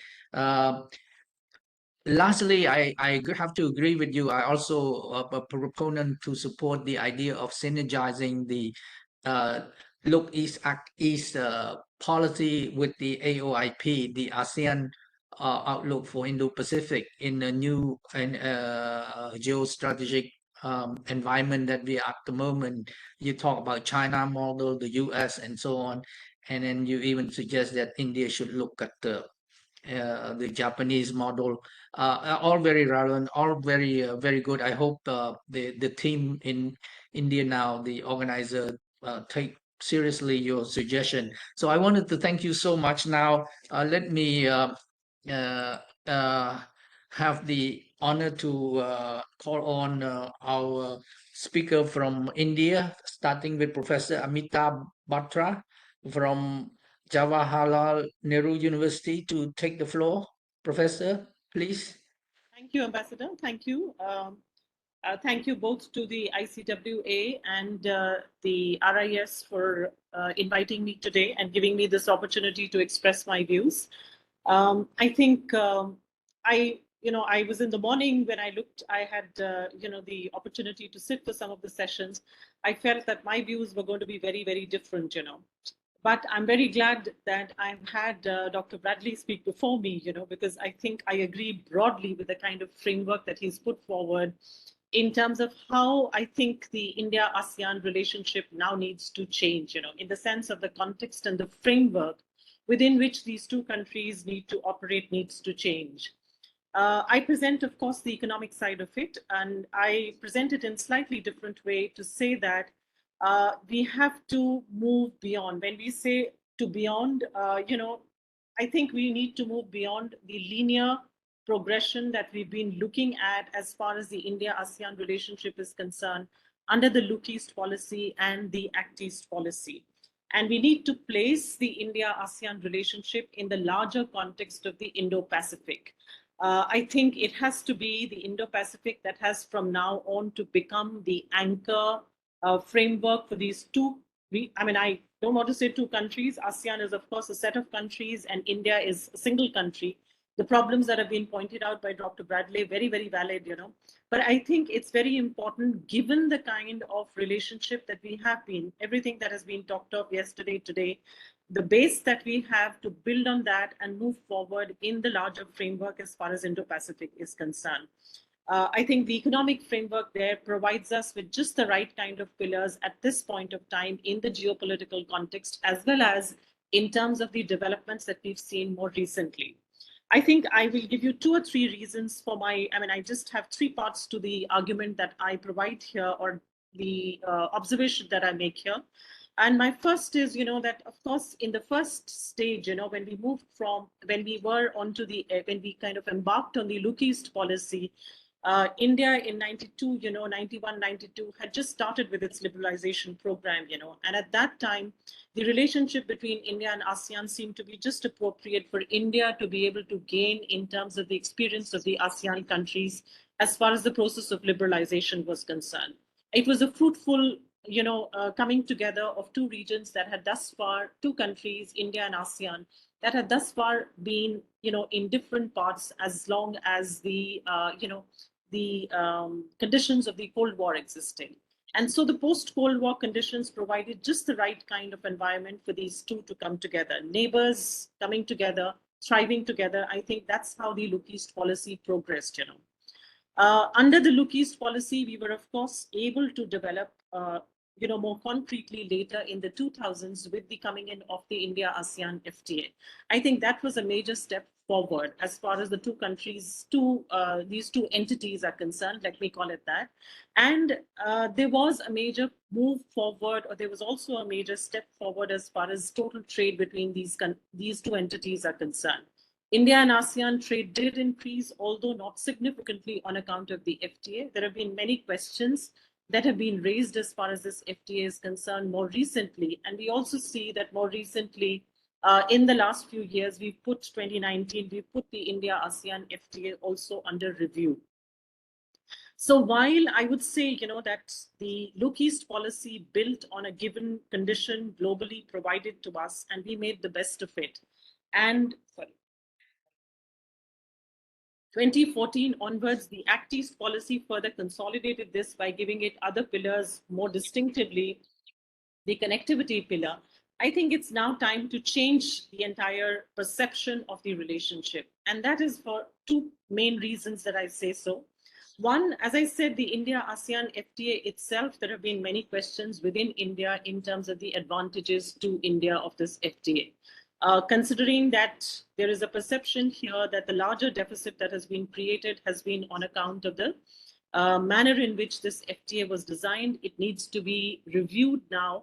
B: Lastly, I have to agree with you. I also a proponent to support the idea of synergizing the Look East, Act East policy with the AOIP, the ASEAN outlook for Indo-Pacific, in a new geostrategic environment that we are at the moment. You talk about China model, the US, and so on, and then you even suggest that India should look at the Japanese model. All very relevant, all very very good. I hope the team in India now, the organizer, take seriously your suggestion. So I wanted to thank you so much. Now let me have the honor to call on our speaker from India, starting with Professor Amita Batra from Jawaharlal Nehru University, to take the floor. Professor, please.
F: Thank you, Ambassador. Thank you. Thank you both to the ICWA and the RIS for inviting me today and giving me this opportunity to express my views. I think I was in the morning when I looked, I had, the opportunity to sit for some of the sessions. I felt that my views were going to be very, very different, But I'm very glad that I've had Dr. Bradley speak before me, because I think I agree broadly with the kind of framework that he's put forward in terms of how I think the India-ASEAN relationship now needs to change, in the sense of the context and the framework within which these two countries need to operate needs to change. I present, of course, the economic side of it, and I present it in a slightly different way to say that we have to move beyond. When we say to beyond, I think we need to move beyond the linear progression that we've been looking at as far as the India-ASEAN relationship is concerned under the Look East policy and the Act East policy. And we need to place the India-ASEAN relationship in the larger context of the Indo-Pacific. I think it has to be the Indo-Pacific that has from now on to become the anchor framework for these two. I don't want to say two countries. ASEAN is, of course, a set of countries, and India is a single country. The problems that have been pointed out by Dr. Bradley, very, very valid, But I think it's very important, given the kind of relationship that we have been, everything that has been talked of yesterday, today, the base that we have to build on that and move forward in the larger framework as far as Indo-Pacific is concerned. I think the economic framework there provides us with just the right kind of pillars at this point of time in the geopolitical context, as well as in terms of the developments that we've seen more recently. I think I will give you 2 or 3 reasons for I just have 3 parts to the argument that I provide here, or the observation that I make here. And my first is, that of course, in the first stage, when we moved from, when we were onto the, when we kind of embarked on the Look East policy, India in 92, 91, 92 had just started with its liberalization program, and at that time, the relationship between India and ASEAN seemed to be just appropriate for India to be able to gain in terms of the experience of the ASEAN countries as far as the process of liberalization was concerned. It was a fruitful, coming together of 2 regions that had thus far, 2 countries, India and ASEAN, that had thus far been, in different parts as long as the, conditions of the Cold War existed. And so the post-Cold War conditions provided just the right kind of environment for these 2 to come together. Neighbors coming together, thriving together. I think that's how the Look East policy progressed, Under the Look East policy, we were, of course, able to develop, more concretely later in the 2000s with the coming in of the India-ASEAN FTA. I think that was a major step forward as far as the 2 countries, these 2 entities are concerned, let me call it that. And there was a major move forward, or there was also a major step forward as far as total trade between these 2 entities are concerned. India and ASEAN trade did increase, although not significantly on account of the FTA. There have been many questions that have been raised as far as this FTA is concerned more recently. And we also see that more recently, in the last few years, we've put 2019, we've put the India-ASEAN FTA also under review. So while I would say, that the Look East policy built on a given condition globally provided to us, and we made the best of it. And 2014 onwards, the Act East policy further consolidated this by giving it other pillars more distinctively, the connectivity pillar. I think it's now time to change the entire perception of the relationship. And that is for 2 main reasons that I say so. One, as I said, the India-ASEAN FTA itself, there have been many questions within India in terms of the advantages to India of this FTA. Considering that there is a perception here that the larger deficit that has been created has been on account of the manner in which this FTA was designed, it needs to be reviewed now.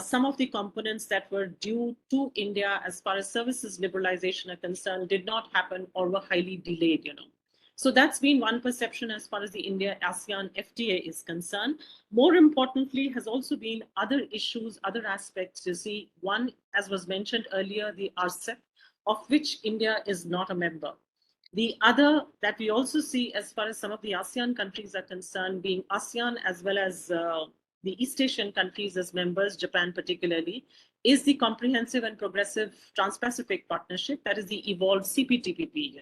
F: Some of the components that were due to India as far as services liberalization are concerned did not happen or were highly delayed, So that's been one perception as far as the India-ASEAN FTA is concerned. More importantly, has also been other issues, other aspects. You see, one, as was mentioned earlier, the RCEP, of which India is not a member. The other that we also see as far as some of the ASEAN countries are concerned, being ASEAN as well as the East Asian countries as members, Japan particularly, is the Comprehensive and Progressive Trans-Pacific Partnership, that is the evolved CPTPP,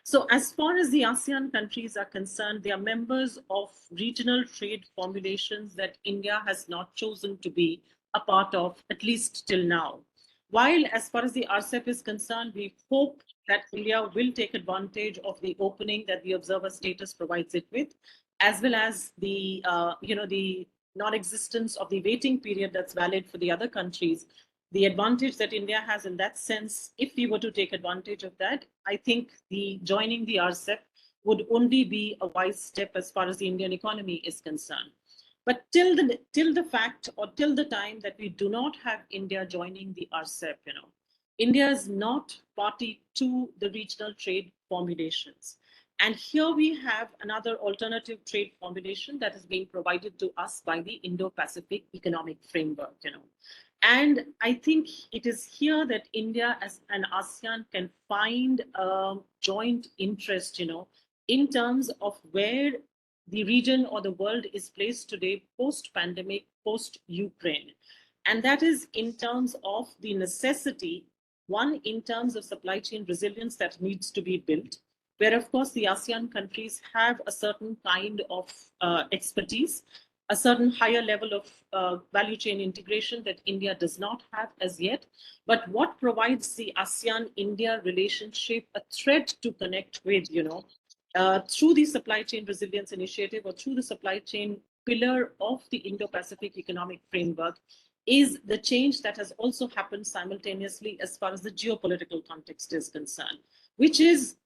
F: So as far as the ASEAN countries are concerned, they are members of regional trade formulations that India has not chosen to be a part of, at least till now. While as far as the RCEP is concerned, we hope that India will take advantage of the opening that the observer status provides it with, as well as the, the non-existence of the waiting period that's valid for the other countries. The advantage that India has in that sense, if we were to take advantage of that, I think the joining the RCEP would only be a wise step as far as the Indian economy is concerned. But till the fact or till the time that we do not have India joining the RCEP, India is not party to the regional trade formulations. And here we have another alternative trade formulation that is being provided to us by the Indo-Pacific Economic Framework, And I think it is here that India as an ASEAN can find a joint interest, in terms of where the region or the world is placed today, post-pandemic, post-Ukraine. And that is in terms of the necessity, one, in terms of supply chain resilience that needs to be built, where of course the ASEAN countries have a certain kind of expertise, a certain higher level of value chain integration that India does not have as yet. But what provides the ASEAN-India relationship a thread to connect with, through the supply chain resilience initiative or through the supply chain pillar of the Indo-Pacific economic framework is the change that has also happened simultaneously as far as the geopolitical context is concerned, which is,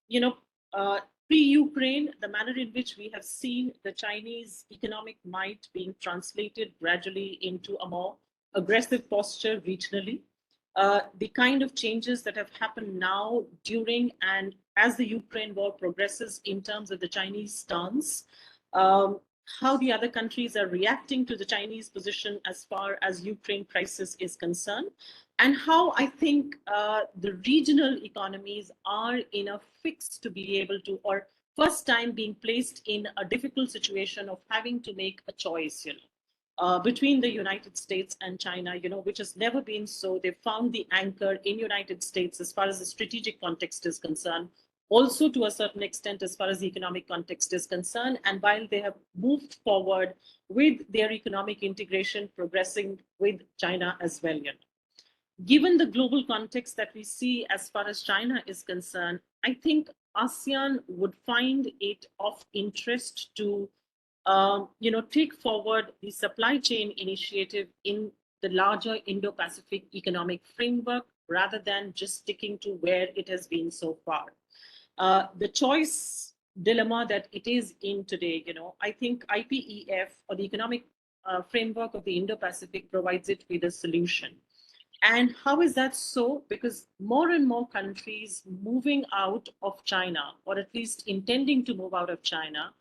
F: pre-Ukraine, the manner in which we have seen the Chinese economic might being translated gradually into a more aggressive posture regionally. The kind of changes that have happened now during and as the Ukraine war progresses in terms of the Chinese stance, how the other countries are reacting to the Chinese position as far as Ukraine crisis is concerned, and how I think the regional economies are in a fix to be able to, or first time being placed in a difficult situation of having to make a choice, between the United States and China, which has never been so. They found the anchor in United States as far as the strategic context is concerned, also to a certain extent as far as the economic context is concerned. And while they have moved forward with their economic integration, progressing with China as well, given the global context that we see as far as China is concerned, I think ASEAN would find it of interest to take forward the supply chain initiative in the larger Indo-Pacific economic framework rather than just sticking to where it has been so far. The choice dilemma that it is in today, I think IPEF, or the economic framework of the Indo-Pacific, provides it with a solution. And how is that so? Because more and more countries moving out of China, or at least intending to move out of China,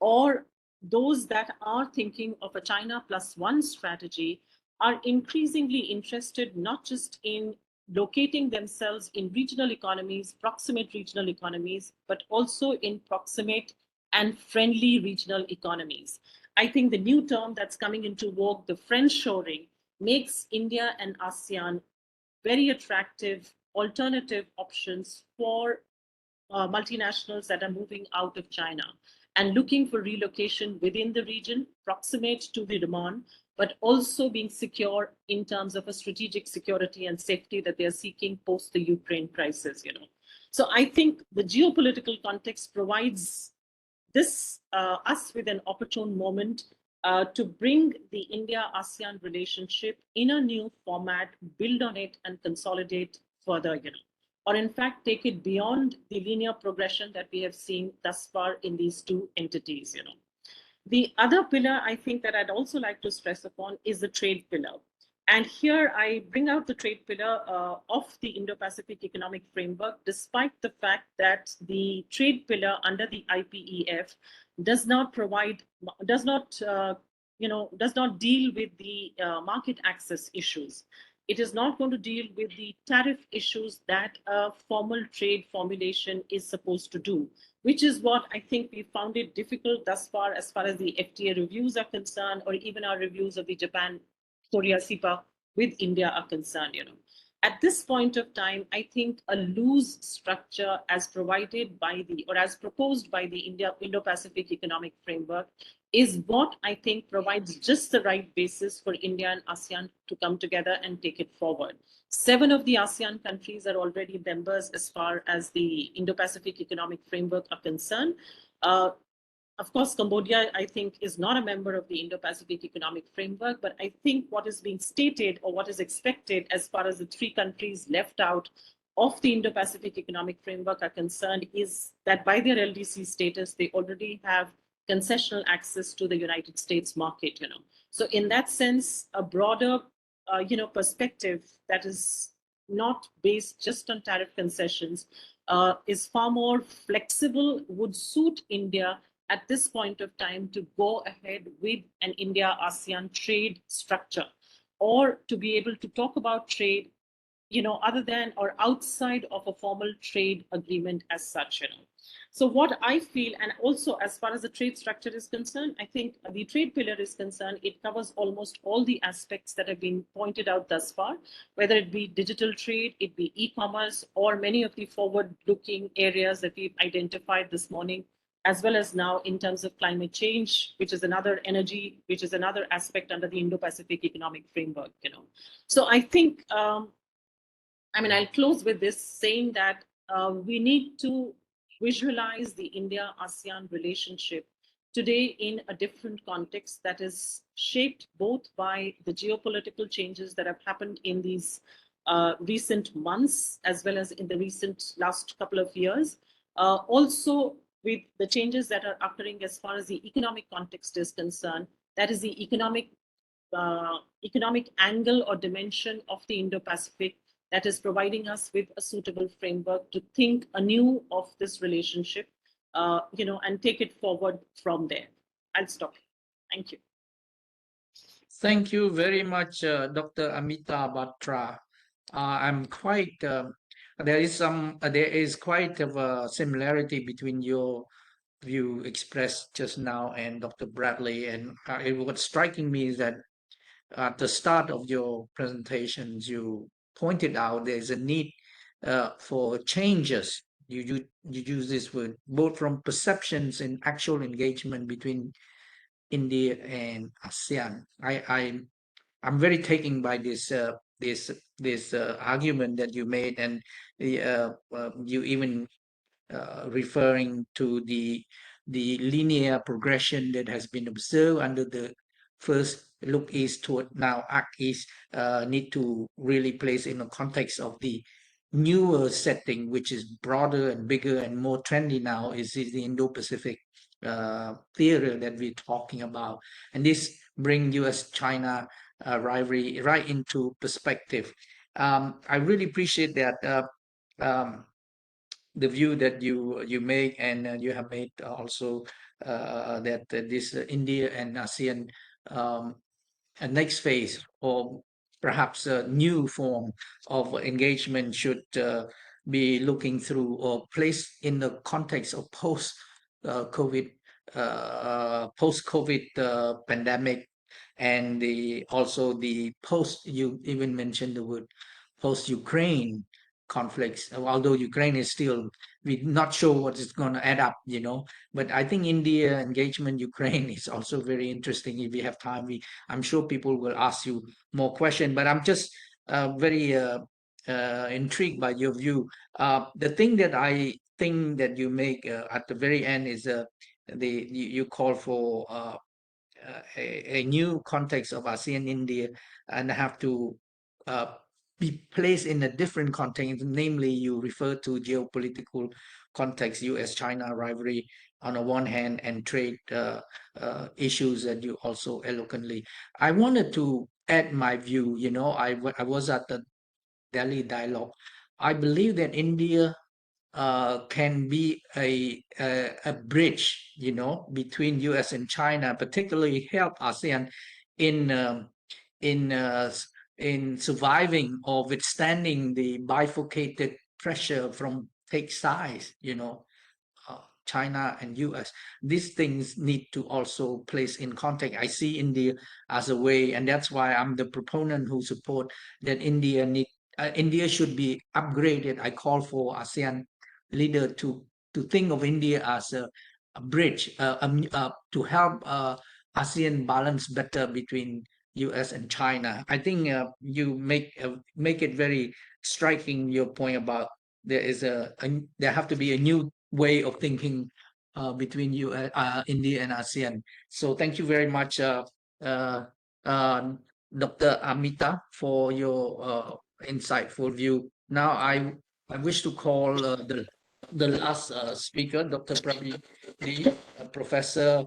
F: or those that are thinking of a China plus one strategy, are increasingly interested not just in locating themselves in regional economies, proximate regional economies, but also in proximate and friendly regional economies. I think the new term that's coming into vogue, the friendshoring, makes India and ASEAN very attractive alternative options for multinationals that are moving out of China and looking for relocation within the region, proximate to the demand, but also being secure in terms of a strategic security and safety that they are seeking post the Ukraine crisis. So I think the geopolitical context provides us with an opportune moment to bring the India-ASEAN relationship in a new format, build on it, and consolidate further, or in fact take it beyond the linear progression that we have seen thus far in these two entities. The other pillar I think that I'd also like to stress upon is the trade pillar. And here I bring out the trade pillar of the Indo-Pacific economic framework, despite the fact that the trade pillar under the IPEF does not deal with the market access issues. It is not going to deal with the tariff issues that a formal trade formulation is supposed to do, which is what I think we found it difficult thus far as the FTA reviews are concerned, or even our reviews of the Japan-Korea CIPA with India are concerned. At this point of time, I think a loose structure as provided by or as proposed by the Indo-Pacific economic framework is what I think provides just the right basis for India and ASEAN to come together and take it forward. 7 of the ASEAN countries are already members as far as the Indo-Pacific economic framework are concerned. Of course, Cambodia, I think, is not a member of the Indo-Pacific economic framework, but I think what is being stated or what is expected as far as the 3 countries left out of the Indo-Pacific economic framework are concerned is that by their LDC status, they already have concessional access to the United States market. So in that sense, a broader perspective that is not based just on tariff concessions is far more flexible, would suit India at this point of time to go ahead with an India-ASEAN trade structure, or to be able to talk about trade, other than or outside of a formal trade agreement as such. So what I feel, and also as far as the trade structure is concerned, I think the trade pillar is concerned, it covers almost all the aspects that have been pointed out thus far, whether it be digital trade, it be e-commerce, or many of the forward-looking areas that we've identified this morning, as well as now in terms of climate change, which is another energy, which is another aspect under the Indo-Pacific economic framework. So I think, I'll close with this saying that we need to visualize the India-ASEAN relationship today in a different context that is shaped both by the geopolitical changes that have happened in these recent months, as well as in the recent last couple of years. Also, with the changes that are occurring as far as the economic context is concerned, that is the economic angle or dimension of the Indo-Pacific that is providing us with a suitable framework to think anew of this relationship, and take it forward from there. I'll stop. Thank you.
B: Thank you very much, Dr. Amita Batra. I'm quite there is quite of a similarity between your view expressed just now and Dr. Bradley, and what's striking me is that at the start of your presentations, you pointed out there's a need for changes. You use this word both from perceptions and actual engagement between India and ASEAN. I'm very taken by this argument that you made, and you even referring to the linear progression that has been observed under the first look east toward now act east, need to really place in the context of the newer setting, which is broader and bigger and more trendy now, is the Indo-Pacific theater that we're talking about. And this bring US-China rivalry right into perspective. I really appreciate that the view that you make, and you have made also that this India and ASEAN a next phase, or perhaps a new form of engagement, should be looking through or placed in the context of post-COVID pandemic, and also the post, you even mentioned the word post-Ukraine conflicts, although Ukraine is still, we're not sure what it's going to add up, but I think India engagement Ukraine is also very interesting. If we have time, I'm sure people will ask you more questions, but I'm just very intrigued by your view. The thing that I think that you make at the very end is you call for a new context of ASEAN-India, and have to be placed in a different context. Namely, you refer to geopolitical context, US-China rivalry on the one hand, and trade issues that you also eloquently. I wanted to add my view. I was at the Delhi dialogue. I believe that India can be a bridge, between US and China, particularly help ASEAN in in uh, in surviving or withstanding the bifurcated pressure from take sides, China and US. These things need to also place in context. I see India as a way, and that's why I'm the proponent who support that India should be upgraded. I call for ASEAN leader to think of India as a bridge, to help ASEAN balance better between US and China. I think you make it very striking, your point about there have to be a new way of thinking between India and ASEAN. So thank you very much, Dr. Amita, for your insightful view. Now I wish to call the last speaker, Dr. Prabir, a professor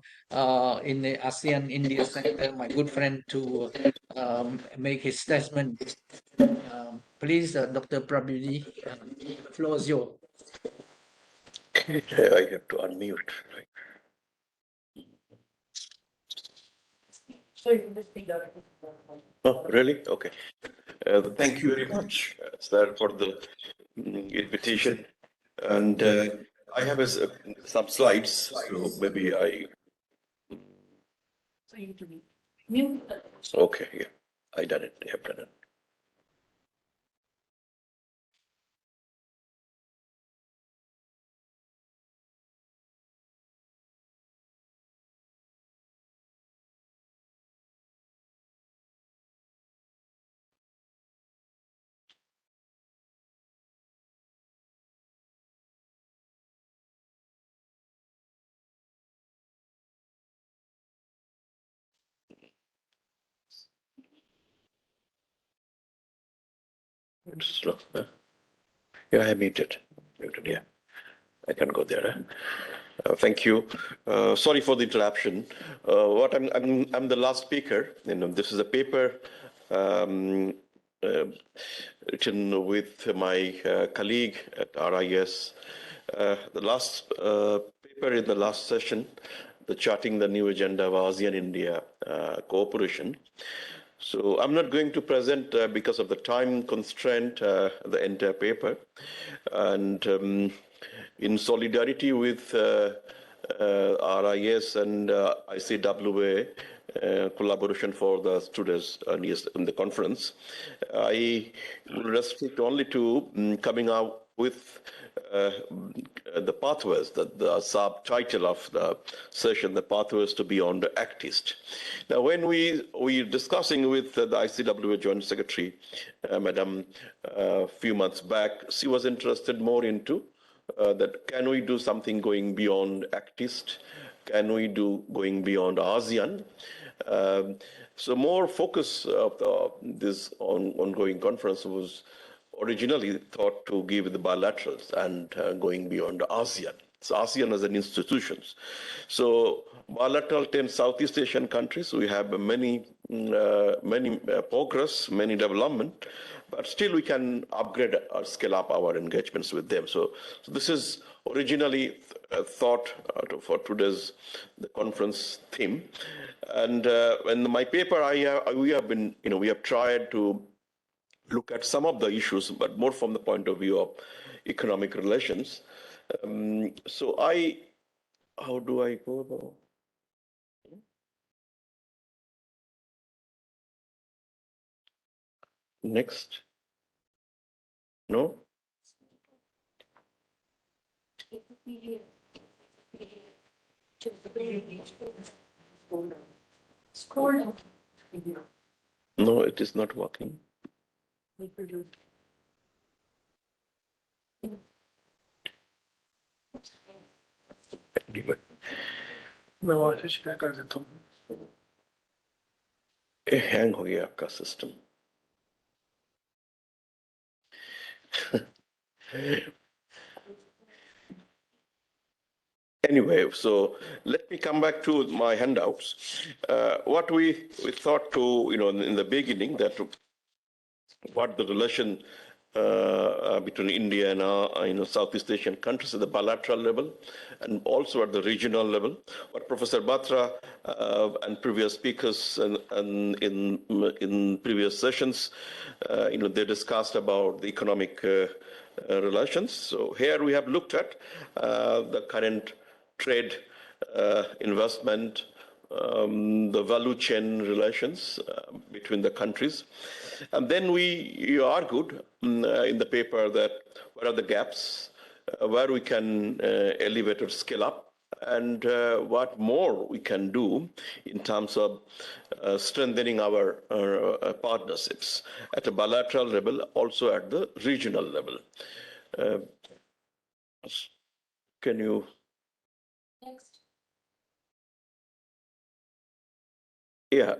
B: in the ASEAN-India Center, my good friend, to make his statement. Please, Dr. Prabir, the floor is yours.
D: Okay, I have to unmute. Right? Oh, really? Okay. Thank you very much, sir, for the invitation. And I have some slides, so maybe I. Okay, yeah, I done it. I have done it. It's slow. Yeah, I muted. Yeah, I can go there. Thank you. Sorry for the interruption. I'm the last speaker. This is a paper um, uh, written with my colleague at RIS. The last paper in the last session, the charting the new agenda of ASEAN-India cooperation. So I'm not going to present because of the time constraint the entire paper, and in solidarity with RIS and ICWA collaboration for the students in the conference, I will restrict only to coming out with the pathways, the subtitle of the session, the pathways to beyond Act East. Now, when we're discussing with the ICWA Joint Secretary, Madam, a few months back, she was interested more into that can we do something going beyond Act East? Can we do going beyond ASEAN? So more focus of this ongoing conference was originally thought to give the bilaterals and going beyond ASEAN. So ASEAN as an institution. So bilateral 10 Southeast Asian countries, we have many progress, many development, but still we can upgrade or scale up our engagements with them. So this is originally thought for today's the conference theme. And in my paper, we have tried to look at some of the issues, but more from the point of view of economic relations. So how do I go about? Next. No? No, it is not working.
G: मैं वहां से share कर देता हूँ
D: hang हो गया आपका system Anyway, so let me come back to my handouts. What we thought to, in the beginning, that what the relation between India and Southeast Asian countries at the bilateral level and also at the regional level. What Professor Batra and previous speakers and in previous sessions, they discussed about the economic relations. So here we have looked at the current trade, investment, the value chain relations between the countries. And then we argued in the paper that what are the gaps, where we can elevate or scale up, and what more we can do in terms of strengthening our partnerships at a bilateral level, also at the regional level. Can you? Next. Yeah,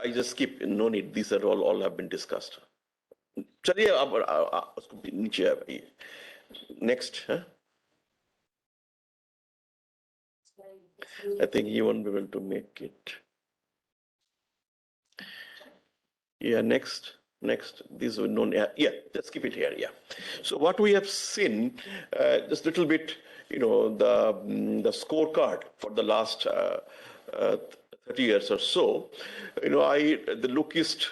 D: I just skip. No need. These are all have been discussed. चलिए अब उसको नीचे आइए. Next, huh? I think you won't be able to make it. Yeah, next. These were known. Yeah, just keep it here. Yeah. So what we have seen, just a little bit, the scorecard for the last 30 years or so, the lookist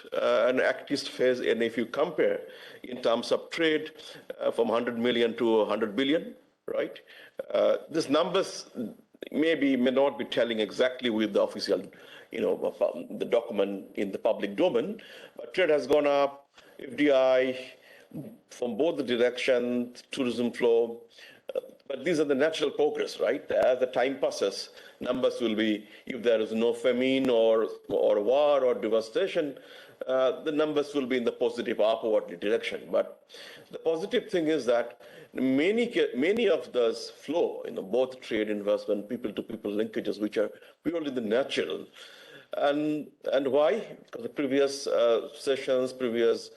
D: and actist phase, and if you compare in terms of trade from 100 million to 100 billion, right? These numbers may not be telling exactly with the official, the document in the public domain, but trade has gone up, FDI from both the directions, tourism flow, but these are the natural progress, right? As the time passes, numbers will be, if there is no famine or war or devastation, the numbers will be in the positive upward direction. But the positive thing is that many of those flow, both trade, investment, people-to-people linkages, which are purely the natural. And why? Because the previous sessions, previous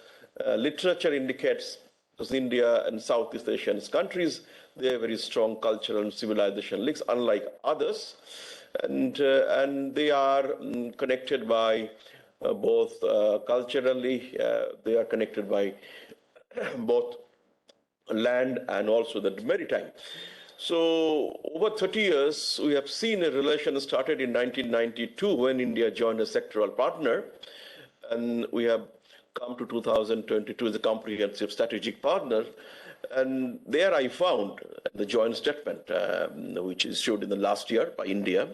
D: literature indicates that India and Southeast Asian countries, they have very strong cultural and civilization links, unlike others. And they are connected by both culturally, they are connected by both land and also the maritime. So over 30 years, we have seen a relation started in 1992 when India joined a sectoral partner, and we have come to 2022 as a comprehensive strategic partner. And there I found the joint statement, which is issued in the last year by India,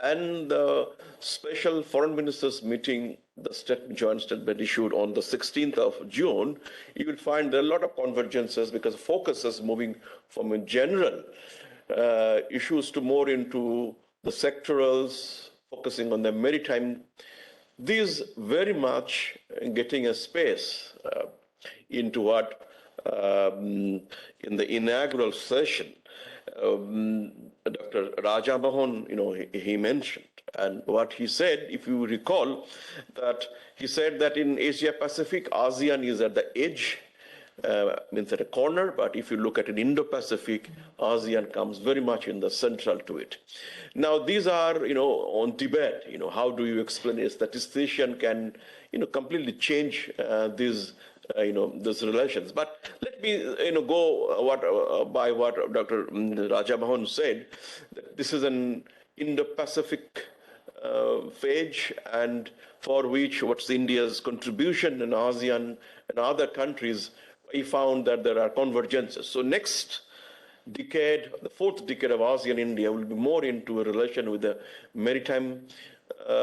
D: and the special foreign ministers meeting, the joint statement issued on the 16th of June, you will find there are a lot of convergences because focus is moving from a general issues to more into the sectorals, focusing on the maritime. These very much getting a space into what in the inaugural session, Dr. Raja Mohan, he mentioned, and what he said, if you recall, that he said that in Asia Pacific, ASEAN is at the edge, means at a corner, but if you look at an Indo-Pacific, ASEAN comes very much in the central to it. Now, these are, on debate, how do you explain a statistician can, completely change these relations. But let me, go by what Dr. Raja Mohan said, that this is an Indo-Pacific phase, and for which what's India's contribution in ASEAN and other countries, we found that there are convergences. So next decade, the fourth decade of ASEAN-India will be more into a relation with the maritime,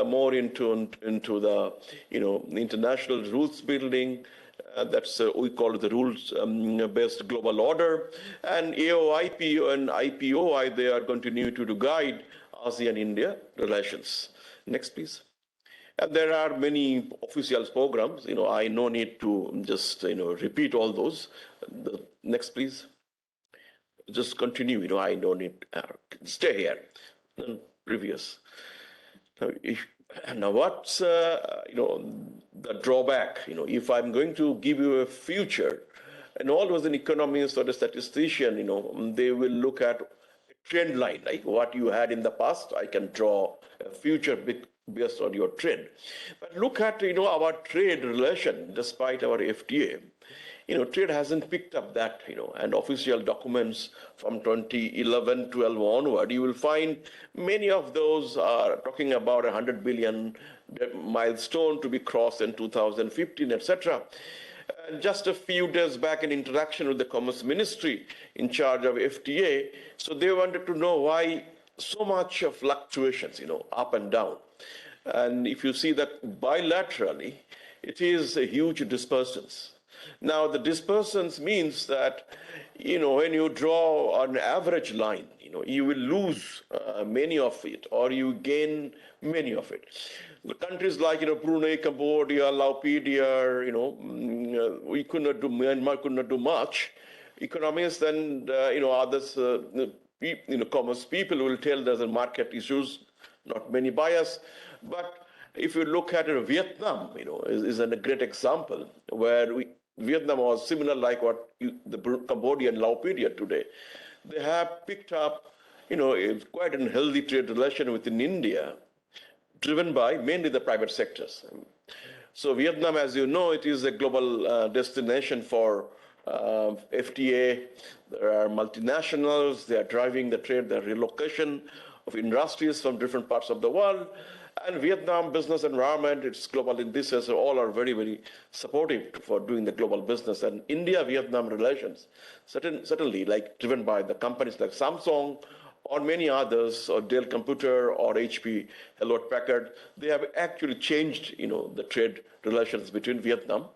D: more into the international rules building. That's we call it the rules-based global order, and AOIP and IPOI, they are continuing to guide ASEAN-India relations. Next, please. And there are many official programs. I no need to just repeat all those. The next, please. Just continue. I don't need stay here. Previous. Now, what's the drawback? If I'm going to give you a future, and always an economist or a statistician, they will look at a trend line, like what you had in the past. I can draw a future based on your trend. But look at our trade relation, despite our FTA. Trade hasn't picked up that, and official documents from 2011-12 onward, you will find many of those are talking about 100 billion milestone to be crossed in 2015, etc. Just a few days back, in interaction with the Commerce Ministry in charge of FTA, so they wanted to know why so much of fluctuations, up and down. And if you see that bilaterally, it is a huge dispersance. Now, the dispersance means that, when you draw an average line, you will lose many of it, or you gain many of it. The countries like, Brunei, Cambodia, Laupedia, we could not do, Myanmar could not do much. Economists and, others, commerce people will tell there's a market issues, not many buyers. But if you look at Vietnam, is a great example where Vietnam was similar like what the Cambodian Laupedia today. They have picked up, quite a healthy trade relation within India, driven by mainly the private sectors. So Vietnam, as you know, it is a global destination for FTA. There are multinationals, they are driving the trade, the relocation of industries from different parts of the world. And Vietnam business environment, its global indices, all are very, very supportive for doing the global business. And India-Vietnam relations, certainly like driven by the companies like Samsung or many others, or Dell Computer or HP, Hewlett Packard, they have actually changed, the trade relations between Vietnam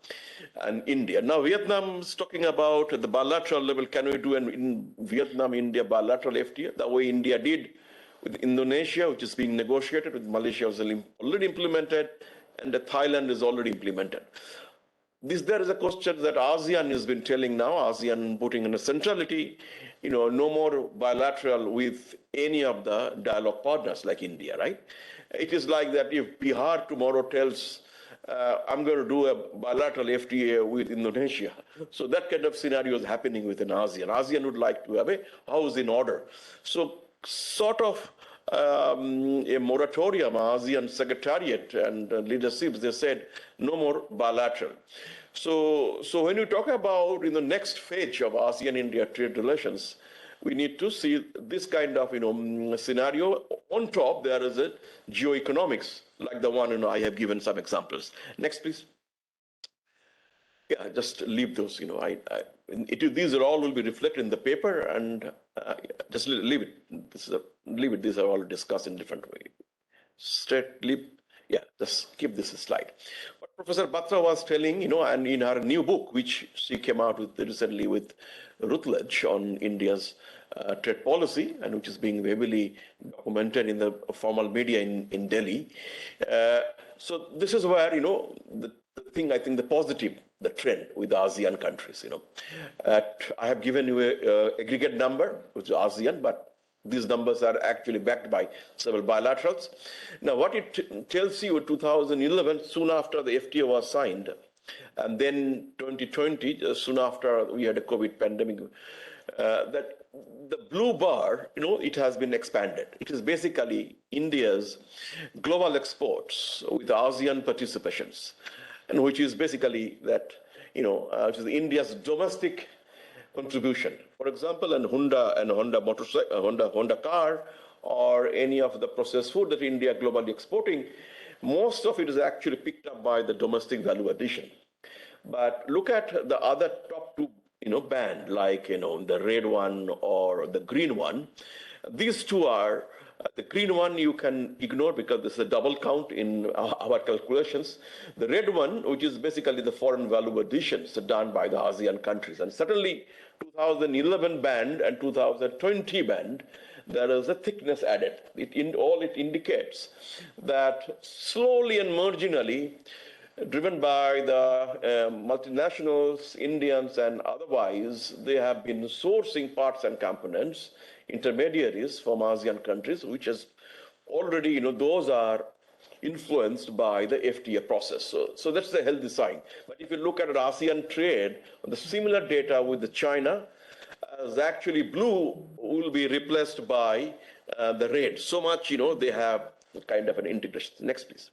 D: and India. Now, Vietnam is talking about the bilateral level. Can we do in Vietnam-India bilateral FTA, the way India did with Indonesia, which is being negotiated, with Malaysia was already implemented, and Thailand is already implemented. There is a question that ASEAN has been telling now, ASEAN putting in a centrality, no more bilateral with any of the dialogue partners like India, right? It is like that if Bihar tomorrow tells I'm going to do a bilateral FTA with Indonesia. So that kind of scenario is happening within ASEAN. ASEAN would like to have a house in order. So sort of a moratorium, ASEAN Secretariat and leaderships, they said no more bilateral. So when you talk about in the next phase of ASEAN-India trade relations, we need to see this kind of scenario. On top, there is a geoeconomics, like the one I have given some examples. Next, please. Yeah, just leave those. These are all will be reflected in the paper, and just leave it. Leave it. These are all discussed in different way. Straight leave. Yeah, just keep this slide. What Professor Batra was telling, and in her new book, which she came out with recently with Routledge on India's trade policy, and which is being heavily documented in the formal media in Delhi. So this is where, the thing, I think the positive, the trend with the ASEAN countries, I have given you a aggregate number, which is ASEAN, but these numbers are actually backed by several bilaterals. Now, what it tells you, 2011, soon after the FTA was signed, and then 2020, soon after we had a COVID pandemic, that the blue bar, it has been expanded. It is basically India's global exports with ASEAN participations, and which is basically that, which is India's domestic contribution. For example, Honda car, or any of the processed food that India globally exporting, most of it is actually picked up by the domestic value addition. But look at the other top two, band, like, the red one or the green one. These two are, the green one you can ignore because this is a double count in our calculations. The red one, which is basically the foreign value additions done by the ASEAN countries. And certainly 2011 band and 2020 band, there is a thickness added. It indicates that slowly and marginally, driven by the multinationals, Indians, and otherwise, they have been sourcing parts and components, intermediaries from ASEAN countries, which is already, those are influenced by the FTA process. So that's the healthy sign. But if you look at ASEAN trade, the similar data with the China, is actually blue will be replaced by the red. So much, they have kind of an integration. Next, please.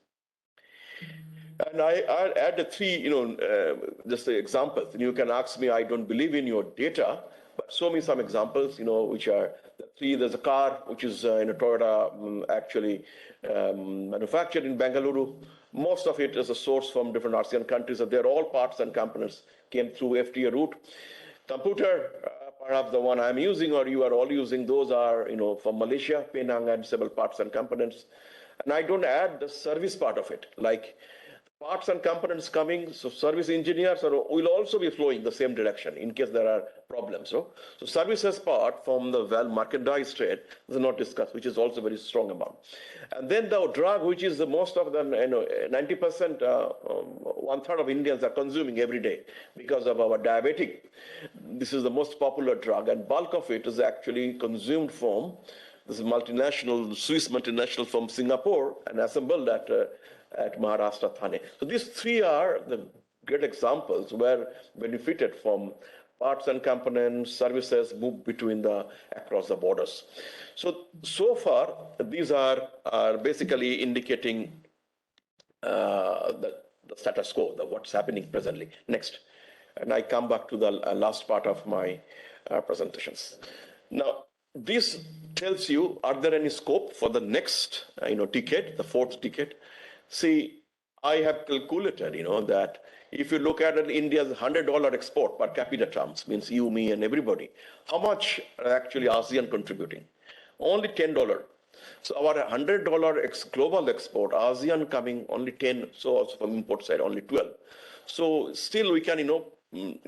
D: And I add three, just the examples. And you can ask me, I don't believe in your data, but show me some examples, which are the three. There's a car, which is in a Toyota, actually manufactured in Bengaluru. Most of it is a source from different ASEAN countries. So they're all parts and components came through FTA route. Computer, perhaps the one I'm using or you are all using, those are, from Malaysia, Penang, and several parts and components. And I don't add the service part of it, like parts and components coming, so service engineers will also be flowing the same direction in case there are problems. So services part from the merchandise trade is not discussed, which is also very strong amount. And then the drug, which is the most of them, 90%, one third of Indians are consuming every day because of our diabetic. This is the most popular drug, and bulk of it is actually consumed from this multinational, Swiss multinational from Singapore, and assembled at Maharashtra, Thane. So these three are the great examples where benefited from parts and components, services moved between across the borders. So far, these are basically indicating the status quo, what's happening presently. Next. And I come back to the last part of my presentations. Now, this tells you, are there any scope for the next decade, the fourth decade? See, I have calculated, that if you look at India's $100 export per capita terms, means you, me, and everybody, how much are actually ASEAN contributing? Only $10. So our $100 global export, ASEAN coming only 10, so also from import side, only 12. So still we can,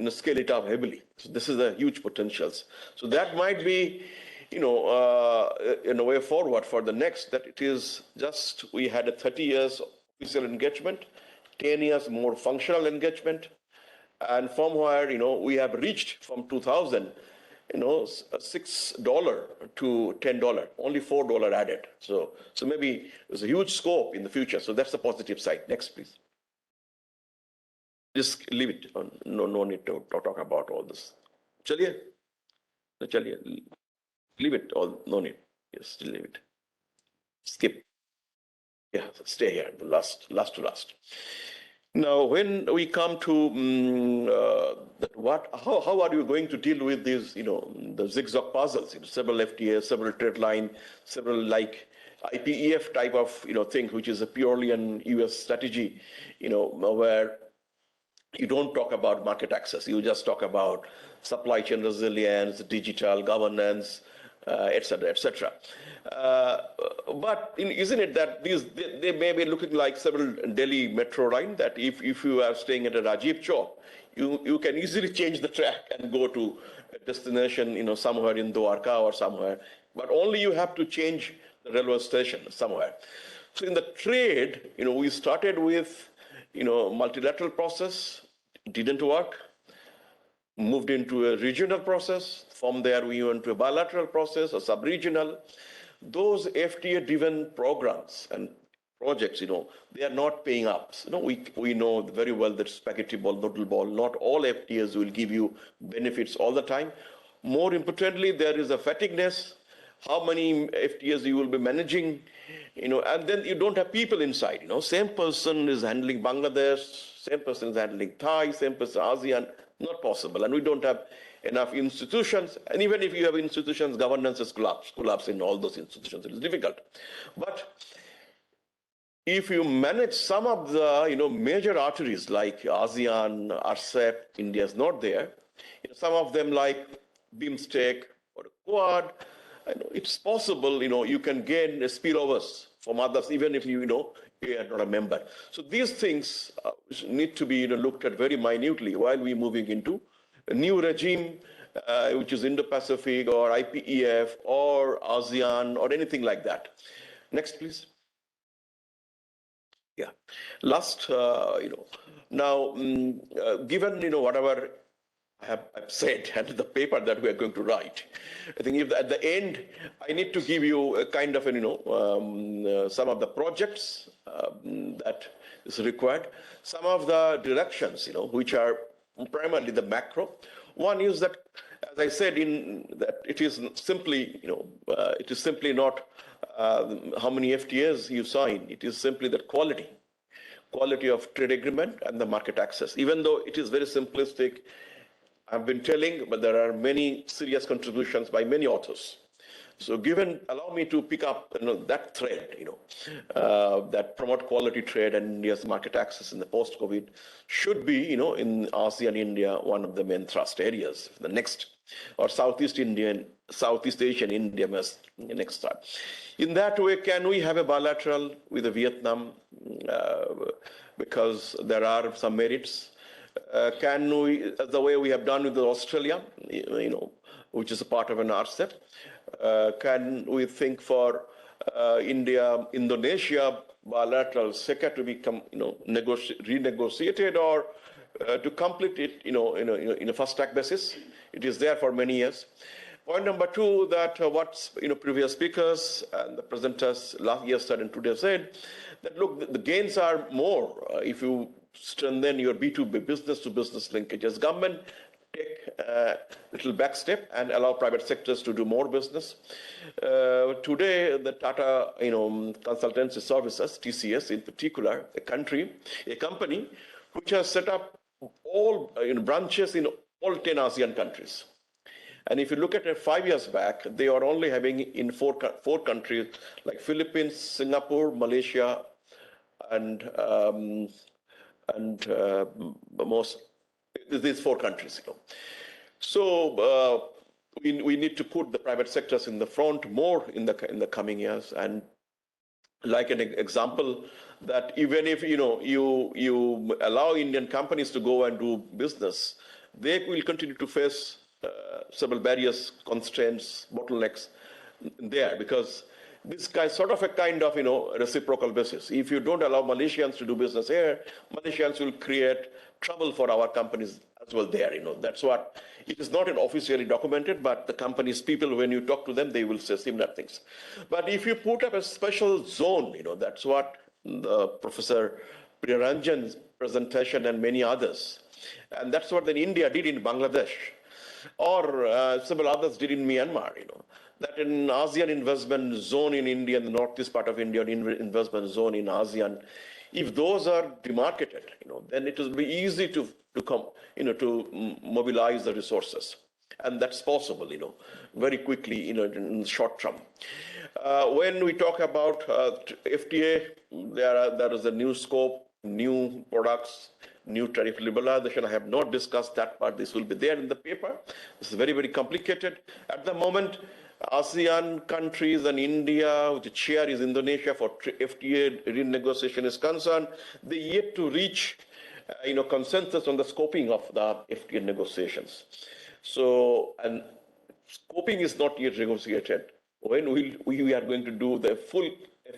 D: scale it up heavily. So this is a huge potentials. So that might be, in a way forward for the next, that it is just, we had a 30 years official engagement, 10 years more functional engagement, and from where, we have reached from 2000, $6 to $10, only $4 added. So maybe there's a huge scope in the future. So that's the positive side. Next, please. Just leave it. No need to talk about all this. Chaliye, chaliye, leave it all. No need. Just leave it. Skip. Yeah, stay here. The last to last. Now, when we come to how are you going to deal with these, the zigzag puzzles, several FTAs, several trade line, several like IPEF type of, thing, which is a purely an US strategy, where you don't talk about market access. You just talk about supply chain resilience, digital governance, et cetera, et cetera. But isn't it that they may be looking like several Delhi metro line, that if you are staying at a Rajiv Chowk, you can easily change the track and go to a destination, somewhere in Dwarka or somewhere, but only you have to change the railway station somewhere. So in the trade, we started with, multilateral process, didn't work, moved into a regional process. From there, we went to a bilateral process, a sub-regional. Those FTA-driven programs and projects, they are not paying up. We know very well that spaghetti ball, noodle ball, not all FTAs will give you benefits all the time. More importantly, there is a fatigueness, how many FTAs you will be managing, and then you don't have people inside, Same person is handling Bangladesh, same person is handling Thai, same person ASEAN, not possible. And we don't have enough institutions. And even if you have institutions, governance is collapse in all those institutions. It is difficult. But if you manage some of the major arteries like ASEAN, RCEP, India is not there. Some of them like BIMSTEC or Quad, it's possible, you can gain spillovers from others, even if you are not a member. So these things need to be looked at very minutely while we're moving into a new regime, which is Indo-Pacific or IPEF or ASEAN or anything like that. Next, please. Yeah. Last, now, given, whatever I've said and the paper that we are going to write, I think if at the end, I need to give you a kind of, some of the projects that is required, some of the directions, which are primarily the macro. One is that, as I said, that it is simply, it is simply not how many FTAs you sign. It is simply the quality of trade agreement and the market access. Even though it is very simplistic, I've been telling, but there are many serious contributions by many authors. So allow me to pick up that thread, that promote quality trade and India's market access in the post-COVID should be, in ASEAN-India, one of the main thrust areas. The next, or Southeast Asian India must next start. In that way, can we have a bilateral with Vietnam? Because there are some merits. Can we, the way we have done with Australia, which is a part of an RCEP, can we think for India-Indonesia bilateral SECA to become, renegotiated or to complete it, in a fast-track basis? It is there for many years. Point number two, that what previous speakers and the presenters last year said and today said, that look, the gains are more if you strengthen your B2B, business-to-business linkages. Government take a little back step and allow private sectors to do more business. Today, the Tata, consultancy services, TCS in particular, a company which has set up all branches in all 10 ASEAN countries. And if you look at it 5 years back, they are only having in four countries like Philippines, Singapore, Malaysia, and these four countries. So we need to put the private sectors in the front more in the coming years. And like an example, that even if you allow Indian companies to go and do business, they will continue to face several barriers, constraints, bottlenecks there, because this guy sort of a kind of reciprocal basis. If you don't allow Malaysians to do business here, Malaysians will create trouble for our companies as well there. That's what it is not officially documented, but the companies people, when you talk to them, they will say similar things. But if you put up a special zone, that's what the Professor Priyaranjan's presentation and many others. And that's what then India did in Bangladesh, or several others did in Myanmar, that in ASEAN investment zone in India, in the northeast part of India, investment zone in ASEAN, if those are demarcated, then it will be easy to mobilize the resources. And that's possible, very quickly, in the short term. When we talk about FTA, there is a new scope, new products, new tariff liberalization. I have not discussed that part. This will be there in the paper. This is very, very complicated. At the moment, ASEAN countries and India, the chair is Indonesia for FTA renegotiation is concerned, they yet to reach consensus on the scoping of the FTA negotiations. So, and scoping is not yet negotiated. When we are going to do the full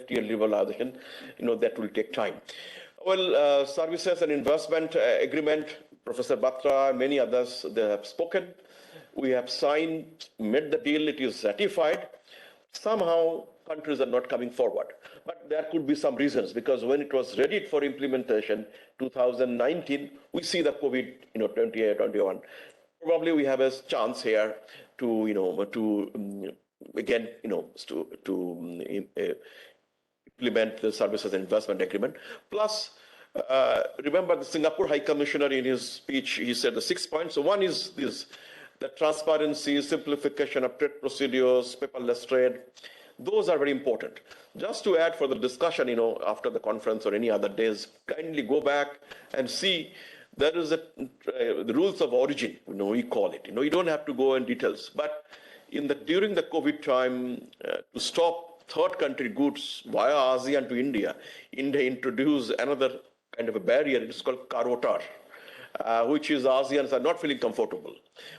D: FTA liberalization, that will take time. Well, services and investment agreement, Professor Batra, many others, they have spoken. We have signed, made the deal, it is ratified. Somehow, countries are not coming forward. But there could be some reasons, because when it was ready for implementation, 2019, we see the COVID, 20, 21. Probably we have a chance here to, again, to implement the services and investment agreement. Plus, remember the Singapore High Commissioner in his speech, he said the 6 points. So one is this, the transparency, simplification of trade procedures, paperless trade. Those are very important. Just to add for the discussion, after the conference or any other days, kindly go back and see there is the rules of origin, we call it. You don't have to go in details. But during the COVID time, to stop third country goods via ASEAN to India, India introduced another kind of a barrier. It's called Karotar, which is ASEANs are not feeling comfortable,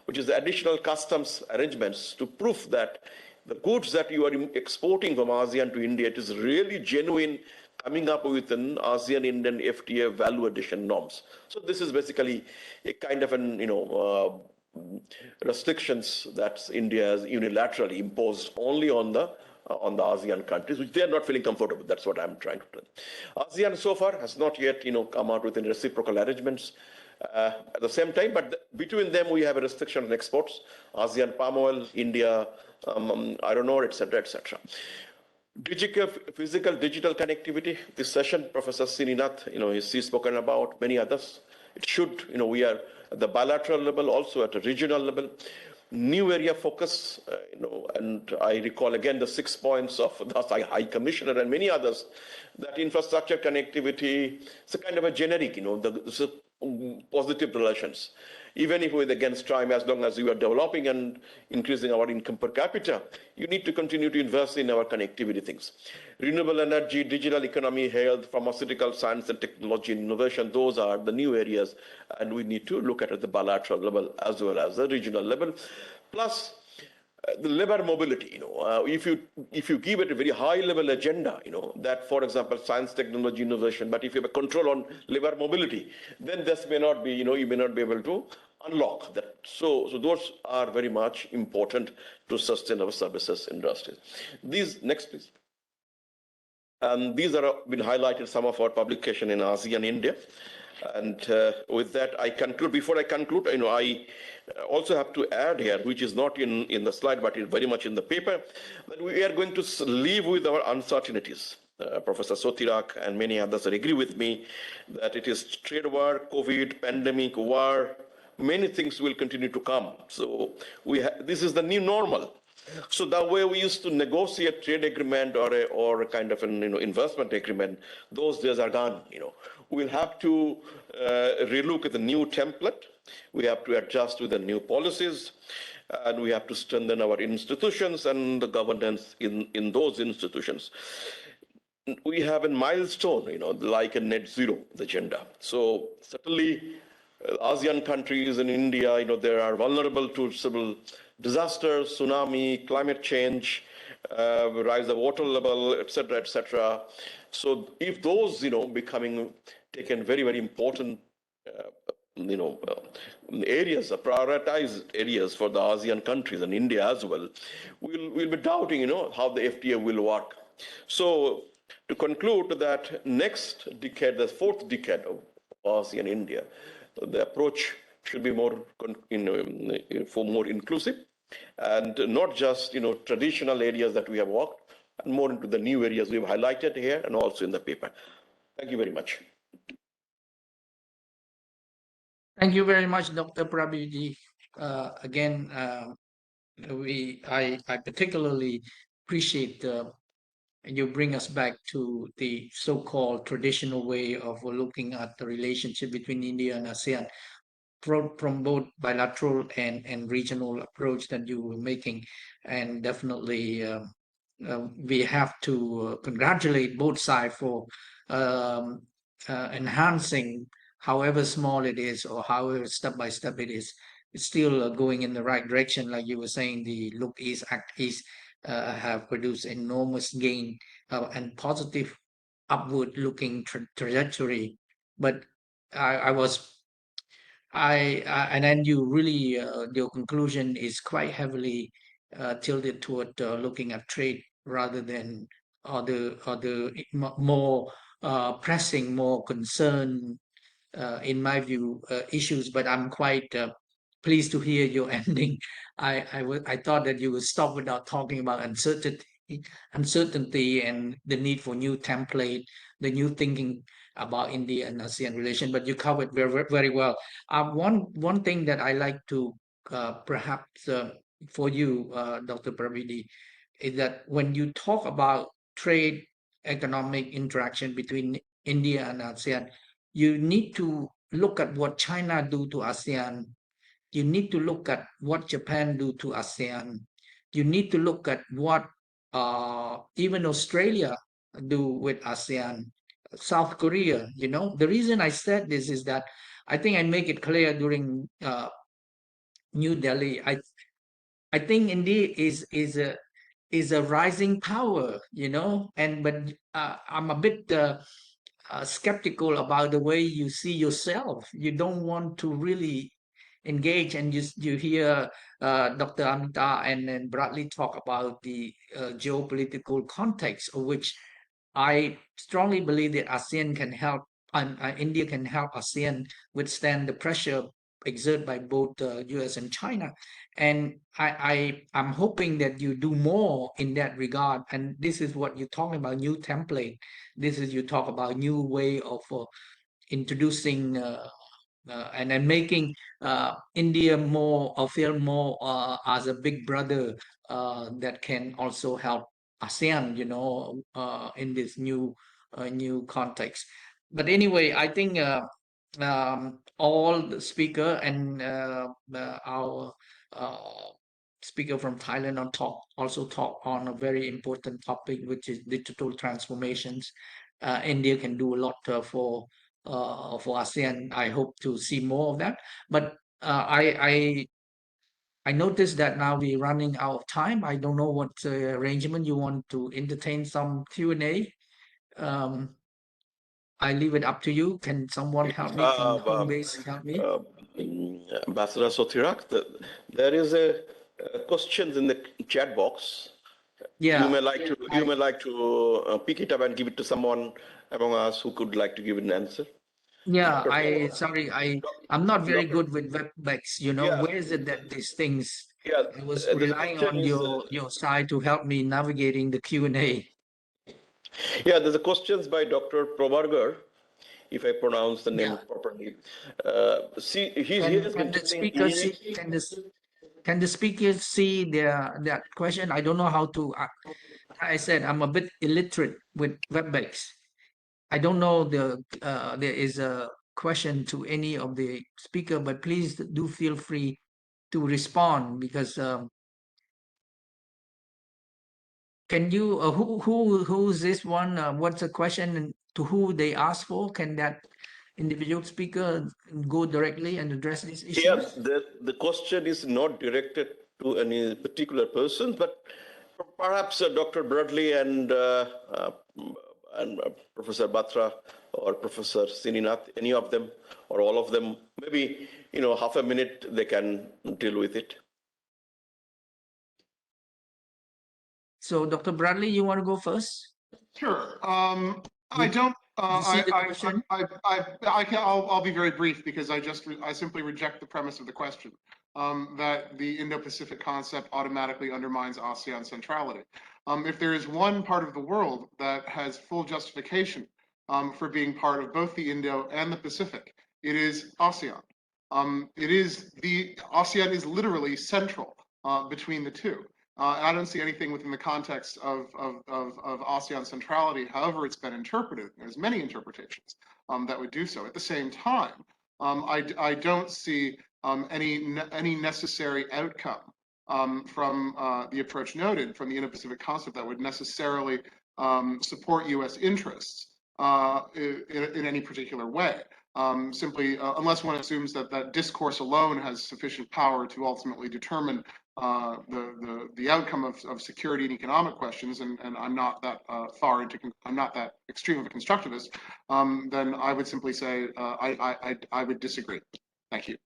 D: which is the additional customs arrangements to prove that the goods that you are exporting from ASEAN to India, it is really genuine, coming up with an ASEAN-Indian FTA value addition norms. So this is basically a kind of an, restrictions that India has unilaterally imposed only on the ASEAN countries, which they are not feeling comfortable. That's what I'm trying to do. ASEAN so far has not yet, come out with any reciprocal arrangements. At the same time, but between them we have a restriction on exports. ASEAN palm oil, India, iron ore, etc., etc. Physical digital connectivity. This session, Professor Sineenat, he's spoken about, many others. It should, we are at the bilateral level, also at a regional level. New area focus, and I recall again the 6 points of the High Commissioner and many others, that infrastructure connectivity, it's a kind of a generic, positive relations. Even if with against time, as long as you are developing and increasing our income per capita, you need to continue to invest in our connectivity things. Renewable energy, digital economy, health, pharmaceutical, science and technology, innovation, those are the new areas, and we need to look at the bilateral level as well as the regional level. Plus, the labor mobility, if you give it a very high level agenda, that, for example, science, technology, innovation, but if you have a control on labor mobility, then this may not be, you may not be able to unlock that. So those are very much important to sustain our services industries. These, next please. And these are been highlighted some of our publication in ASEAN-India. And with that, I conclude. Before I conclude, I also have to add here, which is not in the slide, but is very much in the paper, that we are going to live with our uncertainties. Professor Sothirak and many others agree with me that it is trade war, COVID, pandemic, war, many things will continue to come. So this is the new normal. So the way we used to negotiate trade agreement or a kind of an investment agreement, those days are gone. We'll have to relook at the new template. We have to adjust with the new policies, and we have to strengthen our institutions and the governance in those institutions. We have a milestone, like a net zero agenda. So certainly, ASEAN countries and India, they are vulnerable to several disasters, tsunami, climate change, rise of water level, etc., etc. So if those, becoming taken very, very important, areas, prioritized areas for the ASEAN countries and India as well, we'll be doubting, how the FTA will work. So to conclude that next decade, the fourth decade of ASEAN-India, the approach should be more, for more inclusive, and not just traditional areas that we have worked, and more into the new areas we've highlighted here and also in the paper. Thank you very much.
B: Thank you very much, Dr. Prabir. Again, I particularly appreciate you bring us back to the so-called traditional way of looking at the relationship between India and ASEAN from both bilateral and regional approach that you were making. And definitely we have to congratulate both sides for enhancing, however small it is or however step by step it is. It's still going in the right direction. Like you were saying, the Look East, Act East have produced enormous gain and positive upward looking trajectory. But and then you really, your conclusion is quite heavily tilted toward looking at trade rather than other more pressing, more concern, in my view, issues. But I'm quite pleased to hear your ending. I thought that you would stop without talking about uncertainty and the need for new template, the new thinking about India and ASEAN relation. But you covered very well. One thing that I like to perhaps for you, Dr. Prabir, is that when you talk about trade, economic interaction between India and ASEAN, you need to look at what China do to ASEAN. You need to look at what Japan do to ASEAN. You need to look at what even Australia do with ASEAN, South Korea. The reason I said this is that I think I make it clear during New Delhi. I think India is a rising power, but I'm a bit skeptical about the way you see yourself. You don't want to really engage, and you hear Dr. Amita and Bradley talk about the geopolitical context, of which I strongly believe that ASEAN can help, and India can help ASEAN withstand the pressure exerted by both US and China. And I'm hoping that you do more in that regard. And this is what you're talking about, new template. This is you talk about new way of introducing and then making India more feel more as a big brother that can also help ASEAN, in this new context. But anyway, I think all the speaker and our speaker from Thailand also talk on a very important topic, which is digital transformations. India can do a lot for ASEAN. I hope to see more of that. But I noticed that now we're running out of time. I don't know what arrangement you want to entertain some Q&A. I leave it up to you. Can someone help me from home base? Help me.
D: Ambassador Sothirak, there is a questions in the chat box.
B: Yeah.
D: You may like to pick it up and give it to someone among us who could like to give an answer.
B: Yeah, I'm not very good with webbacks,
D: Yeah.
B: where is it that these things,
D: Yeah,
B: I was
D: the
B: relying on
D: question
B: your side to help me navigating the Q&A.
D: Yeah, there's a questions by Dr. Prabir, if I pronounce the name properly. See, he has been telling
B: Can the speaker see that question? I don't know how to. I said I'm a bit illiterate with webbacks. I don't know there is a question to any of the speaker, but please do feel free to respond, because can you who's this one? What's the question and to who they ask for? Can that individual speaker go directly and address these issues?
D: Yeah, the question is not directed to any particular person, but perhaps Dr. Bradley and Professor Batra or Professor Sineenat, any of them or all of them, maybe half a minute they can deal with it.
B: So, Dr. Bradley, you want to go first?
E: Sure. I don't.
B: You see the question?
E: I'll be very brief because I simply reject the premise of the question that the Indo-Pacific concept automatically undermines ASEAN centrality. If there is one part of the world that has full justification for being part of both the Indo and the Pacific, it is ASEAN. ASEAN is literally central between the two. I don't see anything within the context of ASEAN centrality, however it's been interpreted. There's many interpretations that would do so. At the same time, I don't see any necessary outcome from the approach noted from the Indo-Pacific concept that would necessarily support U.S. interests in any particular way. Simply, unless one assumes that discourse alone has sufficient power to ultimately determine the outcome of security and economic questions, and I'm not that I'm not that extreme of a constructivist, then I would simply say I would disagree. Thank you.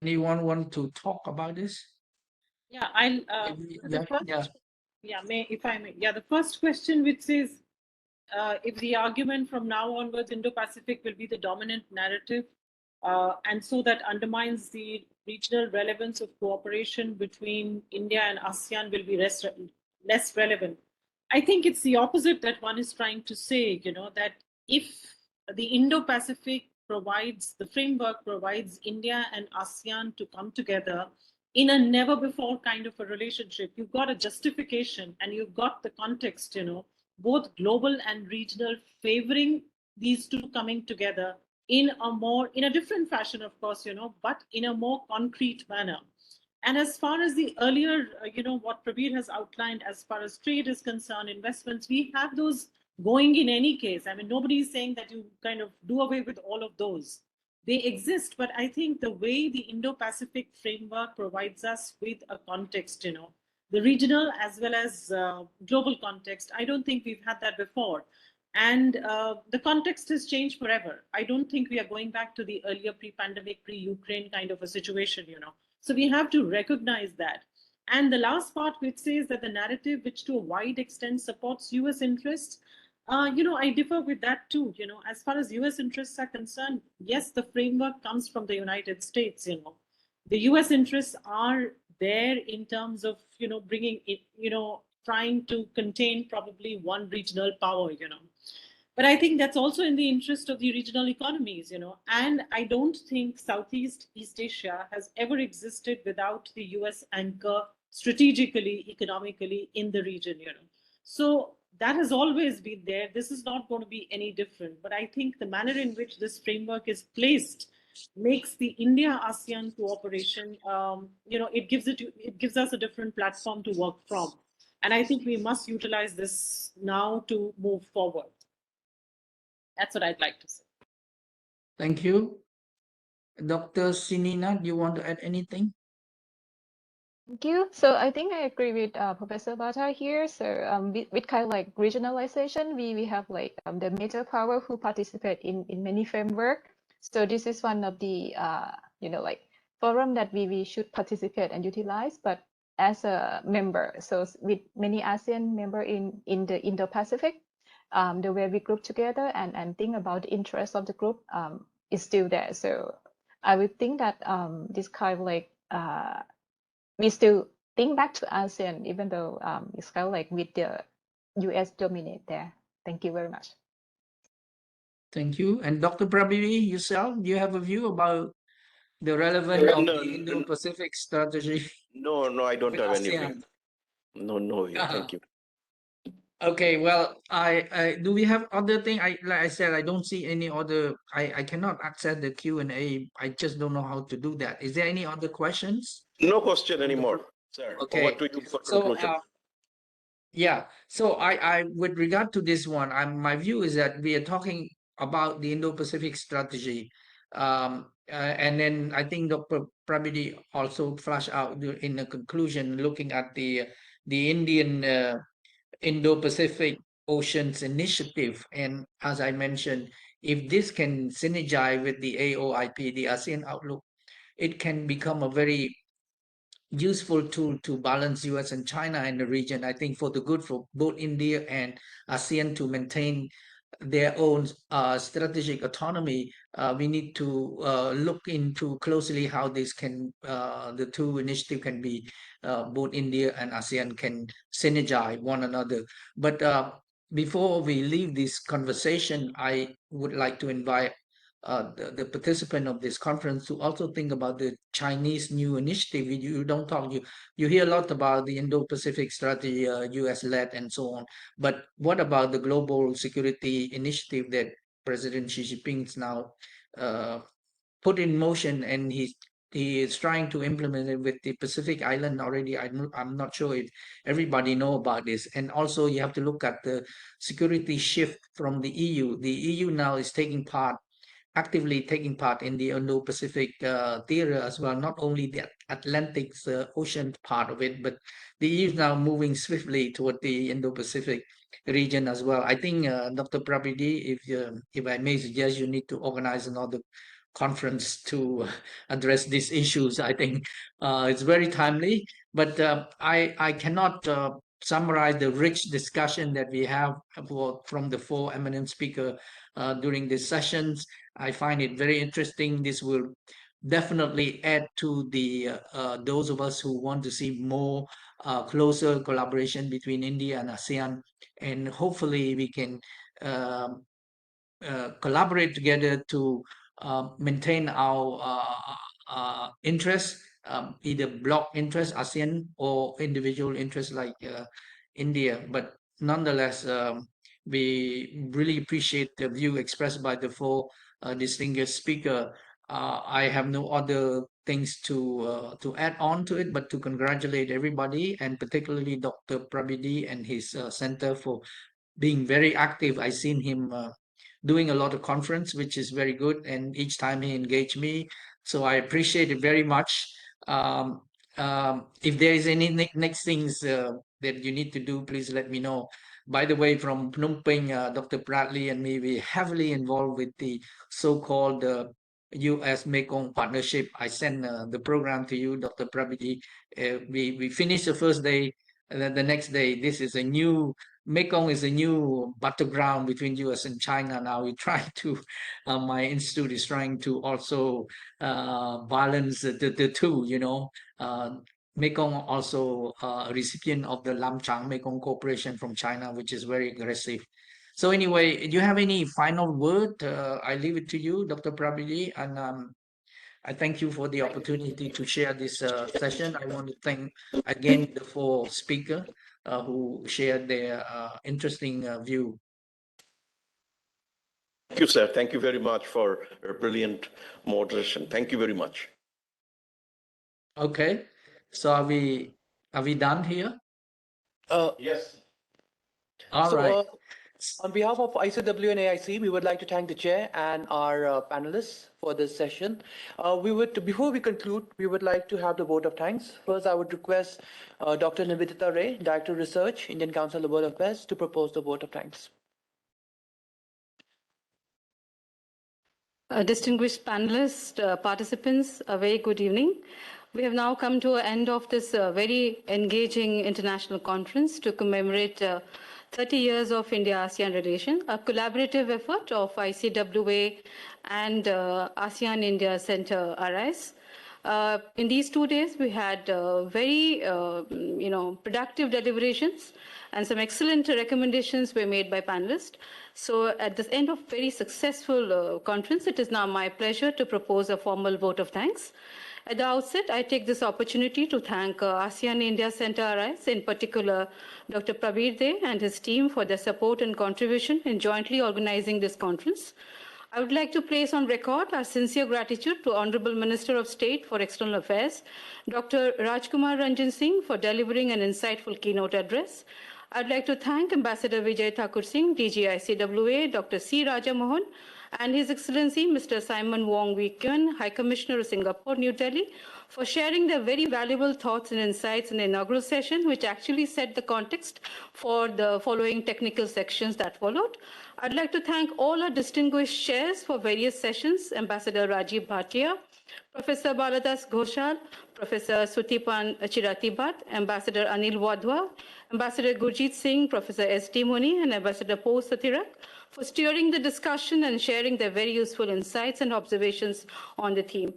B: Anyone want to talk about this?
F: Yeah, I'll. The first, if I may. Yeah, the first question, which says, if the argument from now onwards Indo-Pacific will be the dominant narrative, and so that undermines the regional relevance of cooperation between India and ASEAN will be less relevant. I think it's the opposite that one is trying to say, that if the Indo-Pacific the framework provides India and ASEAN to come together in a never before kind of a relationship, you've got a justification and you've got the context, both global and regional, favoring these two coming together in a different fashion, of course, but in a more concrete manner. And as far as the earlier, what Prabir has outlined as far as trade is concerned, investments, we have those going in any case. I mean, nobody is saying that you kind of do away with all of those. They exist, but I think the way the Indo-Pacific framework provides us with a context, the regional as well as global context, I don't think we've had that before. And the context has changed forever. I don't think we are going back to the earlier pre-pandemic, pre-Ukraine kind of a situation, So we have to recognize that. And the last part, which says that the narrative, which to a wide extent supports US interests, I differ with that too. As far as US interests are concerned, yes, the framework comes from the United States, The US interests are there in terms of, bringing it, trying to contain probably one regional power, But I think that's also in the interest of the regional economies, And I don't think Southeast East Asia has ever existed without the US anchor strategically, economically in the region, So that has always been there. This is not going to be any different. But I think the manner in which this framework is placed makes the India-ASEAN cooperation, it gives us a different platform to work from. And I think we must utilize this now to move forward. That's what I'd like to say.
B: Thank you. Dr. Sineenat, you want to add anything?
C: Thank you. So I think I agree with Professor Batra here. So with kind of like regionalization, we have like the major power who participate in many framework. So this is one of the like forum that we should participate and utilize. But as a member, so with many ASEAN member in the Indo-Pacific, the way we group together and think about the interests of the group is still there. So I would think that this kind of like we still think back to ASEAN, even though it's kind of like with the US dominate there. Thank you very much.
B: Thank you. And Dr. Prabir, yourself, do you have a view about the relevance of the Indo-Pacific strategy?
D: No, I don't
B: with
D: have any
B: ASEAN?
D: view. No view. Thank you.
B: Okay, well, I do we have other thing? Like I said, I don't see any other. I cannot access the Q&A. I just don't know how to do that. Is there any other questions?
D: No question anymore, sir.
B: Okay.
D: What to do for
B: So,
D: conclusion?
B: yeah. So I with regard to this one, my view is that we are talking about the Indo-Pacific strategy, and then I think Dr. Prabir also flashed out in the conclusion, looking at the Indian Indo-Pacific Oceans Initiative, and as I mentioned, if this can synergize with the AOIP, the ASEAN Outlook, it can become a very useful tool to balance US and China in the region. I think for the good for both India and ASEAN to maintain their own strategic autonomy, we need to look into closely how this can, the two initiatives can be, both India and ASEAN can synergize one another. But before we leave this conversation, I would like to invite the participant of this conference to also think about the Chinese new initiative. You don't talk, you hear a lot about the Indo-Pacific strategy, US-led and so on. But what about the global security initiative that President Xi Jinping is now put in motion, and he is trying to implement it with the Pacific Island already. I'm not sure if everybody know about this. And also you have to look at the security shift from the EU. The EU now is actively taking part in the Indo-Pacific theater as well, not only the Atlantic Ocean part of it, but the EU is now moving swiftly toward the Indo-Pacific region as well. I think, Dr. Prabir, if I may suggest, you need to organize another conference to address these issues. I think it's very timely, but I cannot summarize the rich discussion that we have from the four eminent speakers during these sessions. I find it very interesting. This will definitely add to the those of us who want to see more closer collaboration between India and ASEAN, and hopefully we can collaborate together to maintain our interests, either bloc interests, ASEAN, or individual interests like India. But nonetheless, we really appreciate the view expressed by the four distinguished speakers. I have no other things to add on to it, but to congratulate everybody, and particularly Dr. Prabir and his center for being very active. I seen him doing a lot of conference, which is very good, and each time he engaged me, so I appreciate it very much. If there is any next things that you need to do, please let me know. By the way, from Phnom Penh, Dr. Bradley and me, we heavily involved with the so-called US Mekong Partnership. I sent the program to you, Dr. Prabir. We finished the first day, and then the next day, this is a new Mekong is a new battleground between US and China. Now we try to, my institute is trying to also balance the two, you know. Mekong also a recipient of the Lam Chang Mekong Cooperation from China, which is very aggressive. So anyway, do you have any final word? I leave it to you, Dr. Prabir, and I thank you for the opportunity to share this session. I want to thank again the four speakers who shared their interesting view.
D: Thank you, sir. Thank you very much for a brilliant moderation. Thank you very much.
B: Okay, so are we done here?
D: Yes.
B: All right.
A: On behalf of ICW and AIC, we would like to thank the chair and our panelists for this session. Before we conclude, we would like to have the vote of thanks. First, I would request Dr. Nivedita Ray, Director of Research, Indian Council of World Affairs, to propose the vote of thanks.
H: Distinguished panelists, participants, a very good evening. We have now come to an end of this very engaging international conference to commemorate 30 years of India-ASEAN relation, a collaborative effort of ICWA and ASEAN-India Center RIS. In these 2 days, we had very productive deliberations, and some excellent recommendations were made by panelists. So at the end of very successful conference, it is now my pleasure to propose a formal vote of thanks. At the outset, I take this opportunity to thank ASEAN-India Center RIS, in particular Dr. Prabir and his team for their support and contribution in jointly organizing this conference. I would like to place on record our sincere gratitude to Honorable Minister of State for External Affairs, Dr. Rajkumar Ranjan Singh, for delivering an insightful keynote address. I'd like to thank Ambassador Vijay Thakur Singh, DG ICWA, Dr. C. Raja Mohan, and His Excellency Mr. Simon Wong Wee Kyun, High Commissioner of Singapore, New Delhi, for sharing their very valuable thoughts and insights in the inaugural session, which actually set the context for the following technical sections that followed. I'd like to thank all our distinguished chairs for various sessions, Ambassador Rajiv Bhatia, Professor Baladas Ghoshal, Professor Sutipan Chiratibat, Ambassador Anil Wadhwa, Ambassador Gurjit Singh, Professor S.D. Muni, and Ambassador Po Sothirak for steering the discussion and sharing their very useful insights and observations on the theme.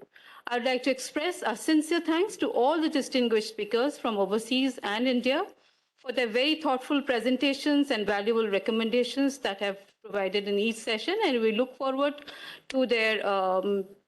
H: I'd like to express our sincere thanks to all the distinguished speakers from overseas and India for their very thoughtful presentations and valuable recommendations that have provided in each session, and we look forward to their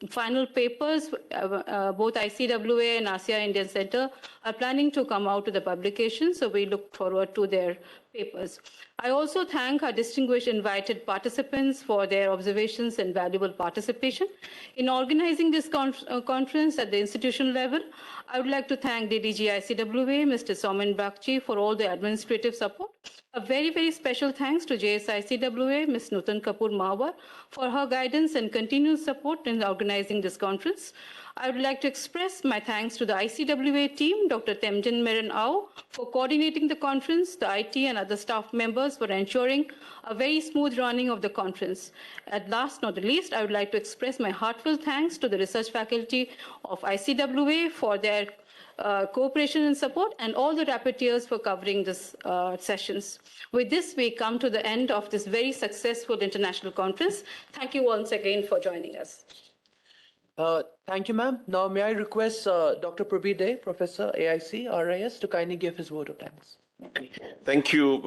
H: final papers. Both ICWA and ASEAN-Indian Center are planning to come out to the publication, so we look forward to their papers. I also thank our distinguished invited participants for their observations and valuable participation. In organizing this conference at the institutional level, I would like to thank DDG ICWA, Mr. Somin Bakchi, for all the administrative support. A very, very special thanks to JSICWA, Ms. Nutan Kapoor Mahwar, for her guidance and continued support in organizing this conference. I would like to express my thanks to the ICWA team, Dr. Temjin Meren Au, for coordinating the conference, the IT and other staff members for ensuring a very smooth running of the conference. At last, not the least, I would like to express my heartfelt thanks to the research faculty of ICWA for their cooperation and support, and all the rapporteurs for covering this sessions. With this, we come to the end of this very successful international conference. Thank you once again for joining us.
A: Thank you, ma'am. Now, may I request Dr. Prabir Dey, Professor, AIC, RIS, to kindly give his vote of thanks.
D: Thank you,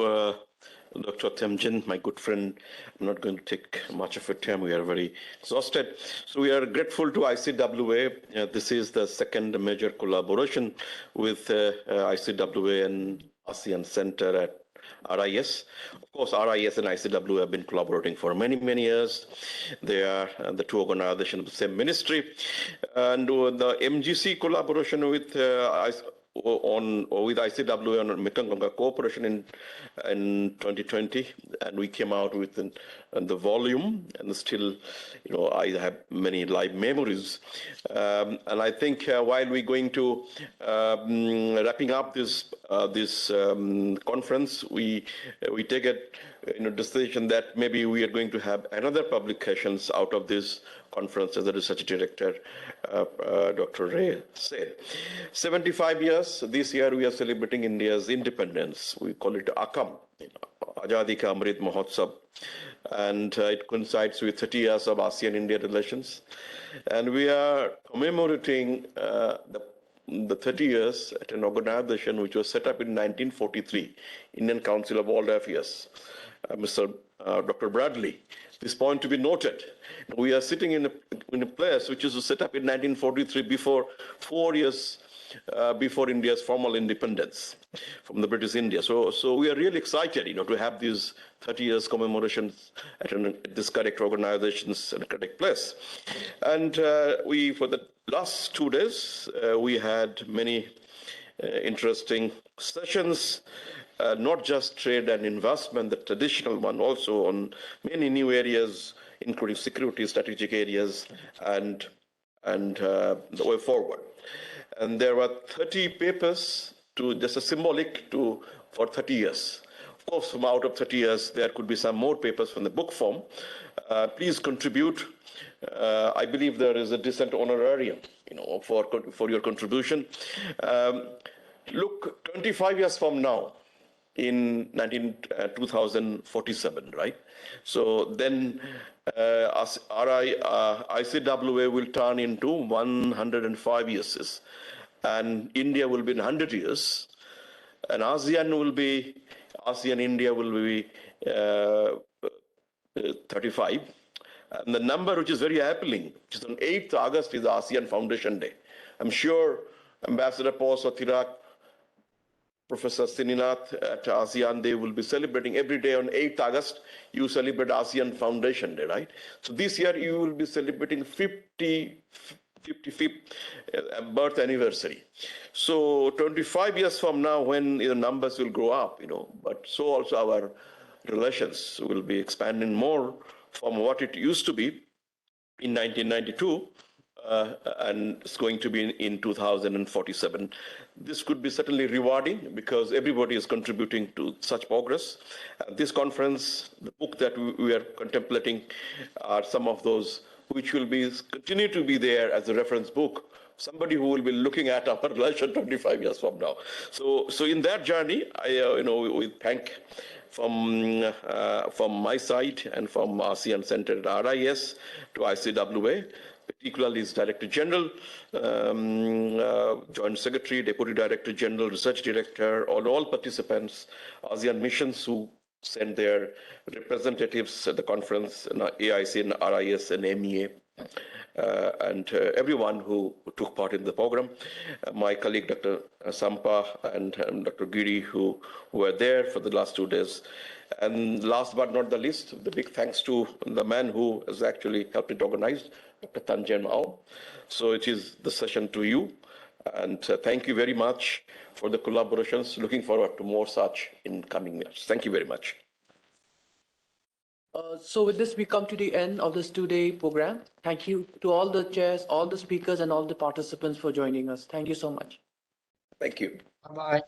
D: Dr. Temjin, my good friend. I'm not going to take much of your time. We are very exhausted. So we are grateful to ICWA. This is the second major collaboration with ICWA and ASEAN Center at RIS. Of course, RIS and ICWA have been collaborating for many, many years. They are the two organizations of the same ministry. And the MGC collaboration with ICWA on Mekong cooperation in 2020, and we came out with the volume, and still, I have many live memories. And I think while we're going to wrapping up this conference, we take it decision that maybe we are going to have another publications out of this conference, as the research director, Dr. Ray said. 75 years, this year we are celebrating India's independence. We call it AKAM, Azadi Ka Amrit Mahotsav. And it coincides with 30 years of ASEAN-India relations. And we are commemorating the 30 years at an organization which was set up in 1943, Indian Council of World Affairs. Dr. Bradley, this point to be noted. We are sitting in a place which was set up in 1943, before 4 years before India's formal independence from the British India. So we are really excited, to have these 30 years commemorations at this correct organizations and correct place. And for the last 2 days, we had many interesting sessions. Not just trade and investment, the traditional one, also on many new areas, including security, strategic areas, and the way forward. And there were 30 papers just a symbolic for 30 years. Of course, from out of 30 years, there could be some more papers from the book form. Please contribute. I believe there is a decent honorarium, for your contribution. Look, 25 years from now, in 2047, right? So then ICWA will turn into 105 years, and India will be in 100 years, and ASEAN-India will be 35. And the number which is very appealing, which is on 8th August, is the ASEAN Foundation Day. I'm sure Ambassador Po Sothirak, Professor Sineenat at ASEAN, they will be celebrating every day on 8th August. You celebrate ASEAN Foundation Day, right? So this year you will be celebrating 55th birth anniversary. So 25 years from now, when the numbers will grow up, but so also our relations will be expanding more from what it used to be in 1992. And it's going to be in 2047. This could be certainly rewarding because everybody is contributing to such progress. This conference, the book that we are contemplating, are some of those which will be continue to be there as a reference book. Somebody who will be looking at our relation 25 years from now. So in that journey, we thank from my side and from ASEAN-centered RIS to ICWA, particularly its Director General, Joint Secretary, Deputy Director General, Research Director, all participants, ASEAN missions who send their representatives at the conference, AIC and RIS and MEA, and everyone who took part in the program. My colleague, Dr. Sampa and Dr. Giri, who were there for the last 2 days. And last but not the least, the big thanks to the man who has actually helped it organize, Dr. Tanjen Mao. So it is the session to you. And thank you very much for the collaborations. Looking forward to more such in coming years. Thank you very much.
A: So with this, we come to the end of this 2-day program. Thank you to all the chairs, all the speakers, and all the participants for joining us. Thank you so much.
D: Thank you.
B: Bye-bye.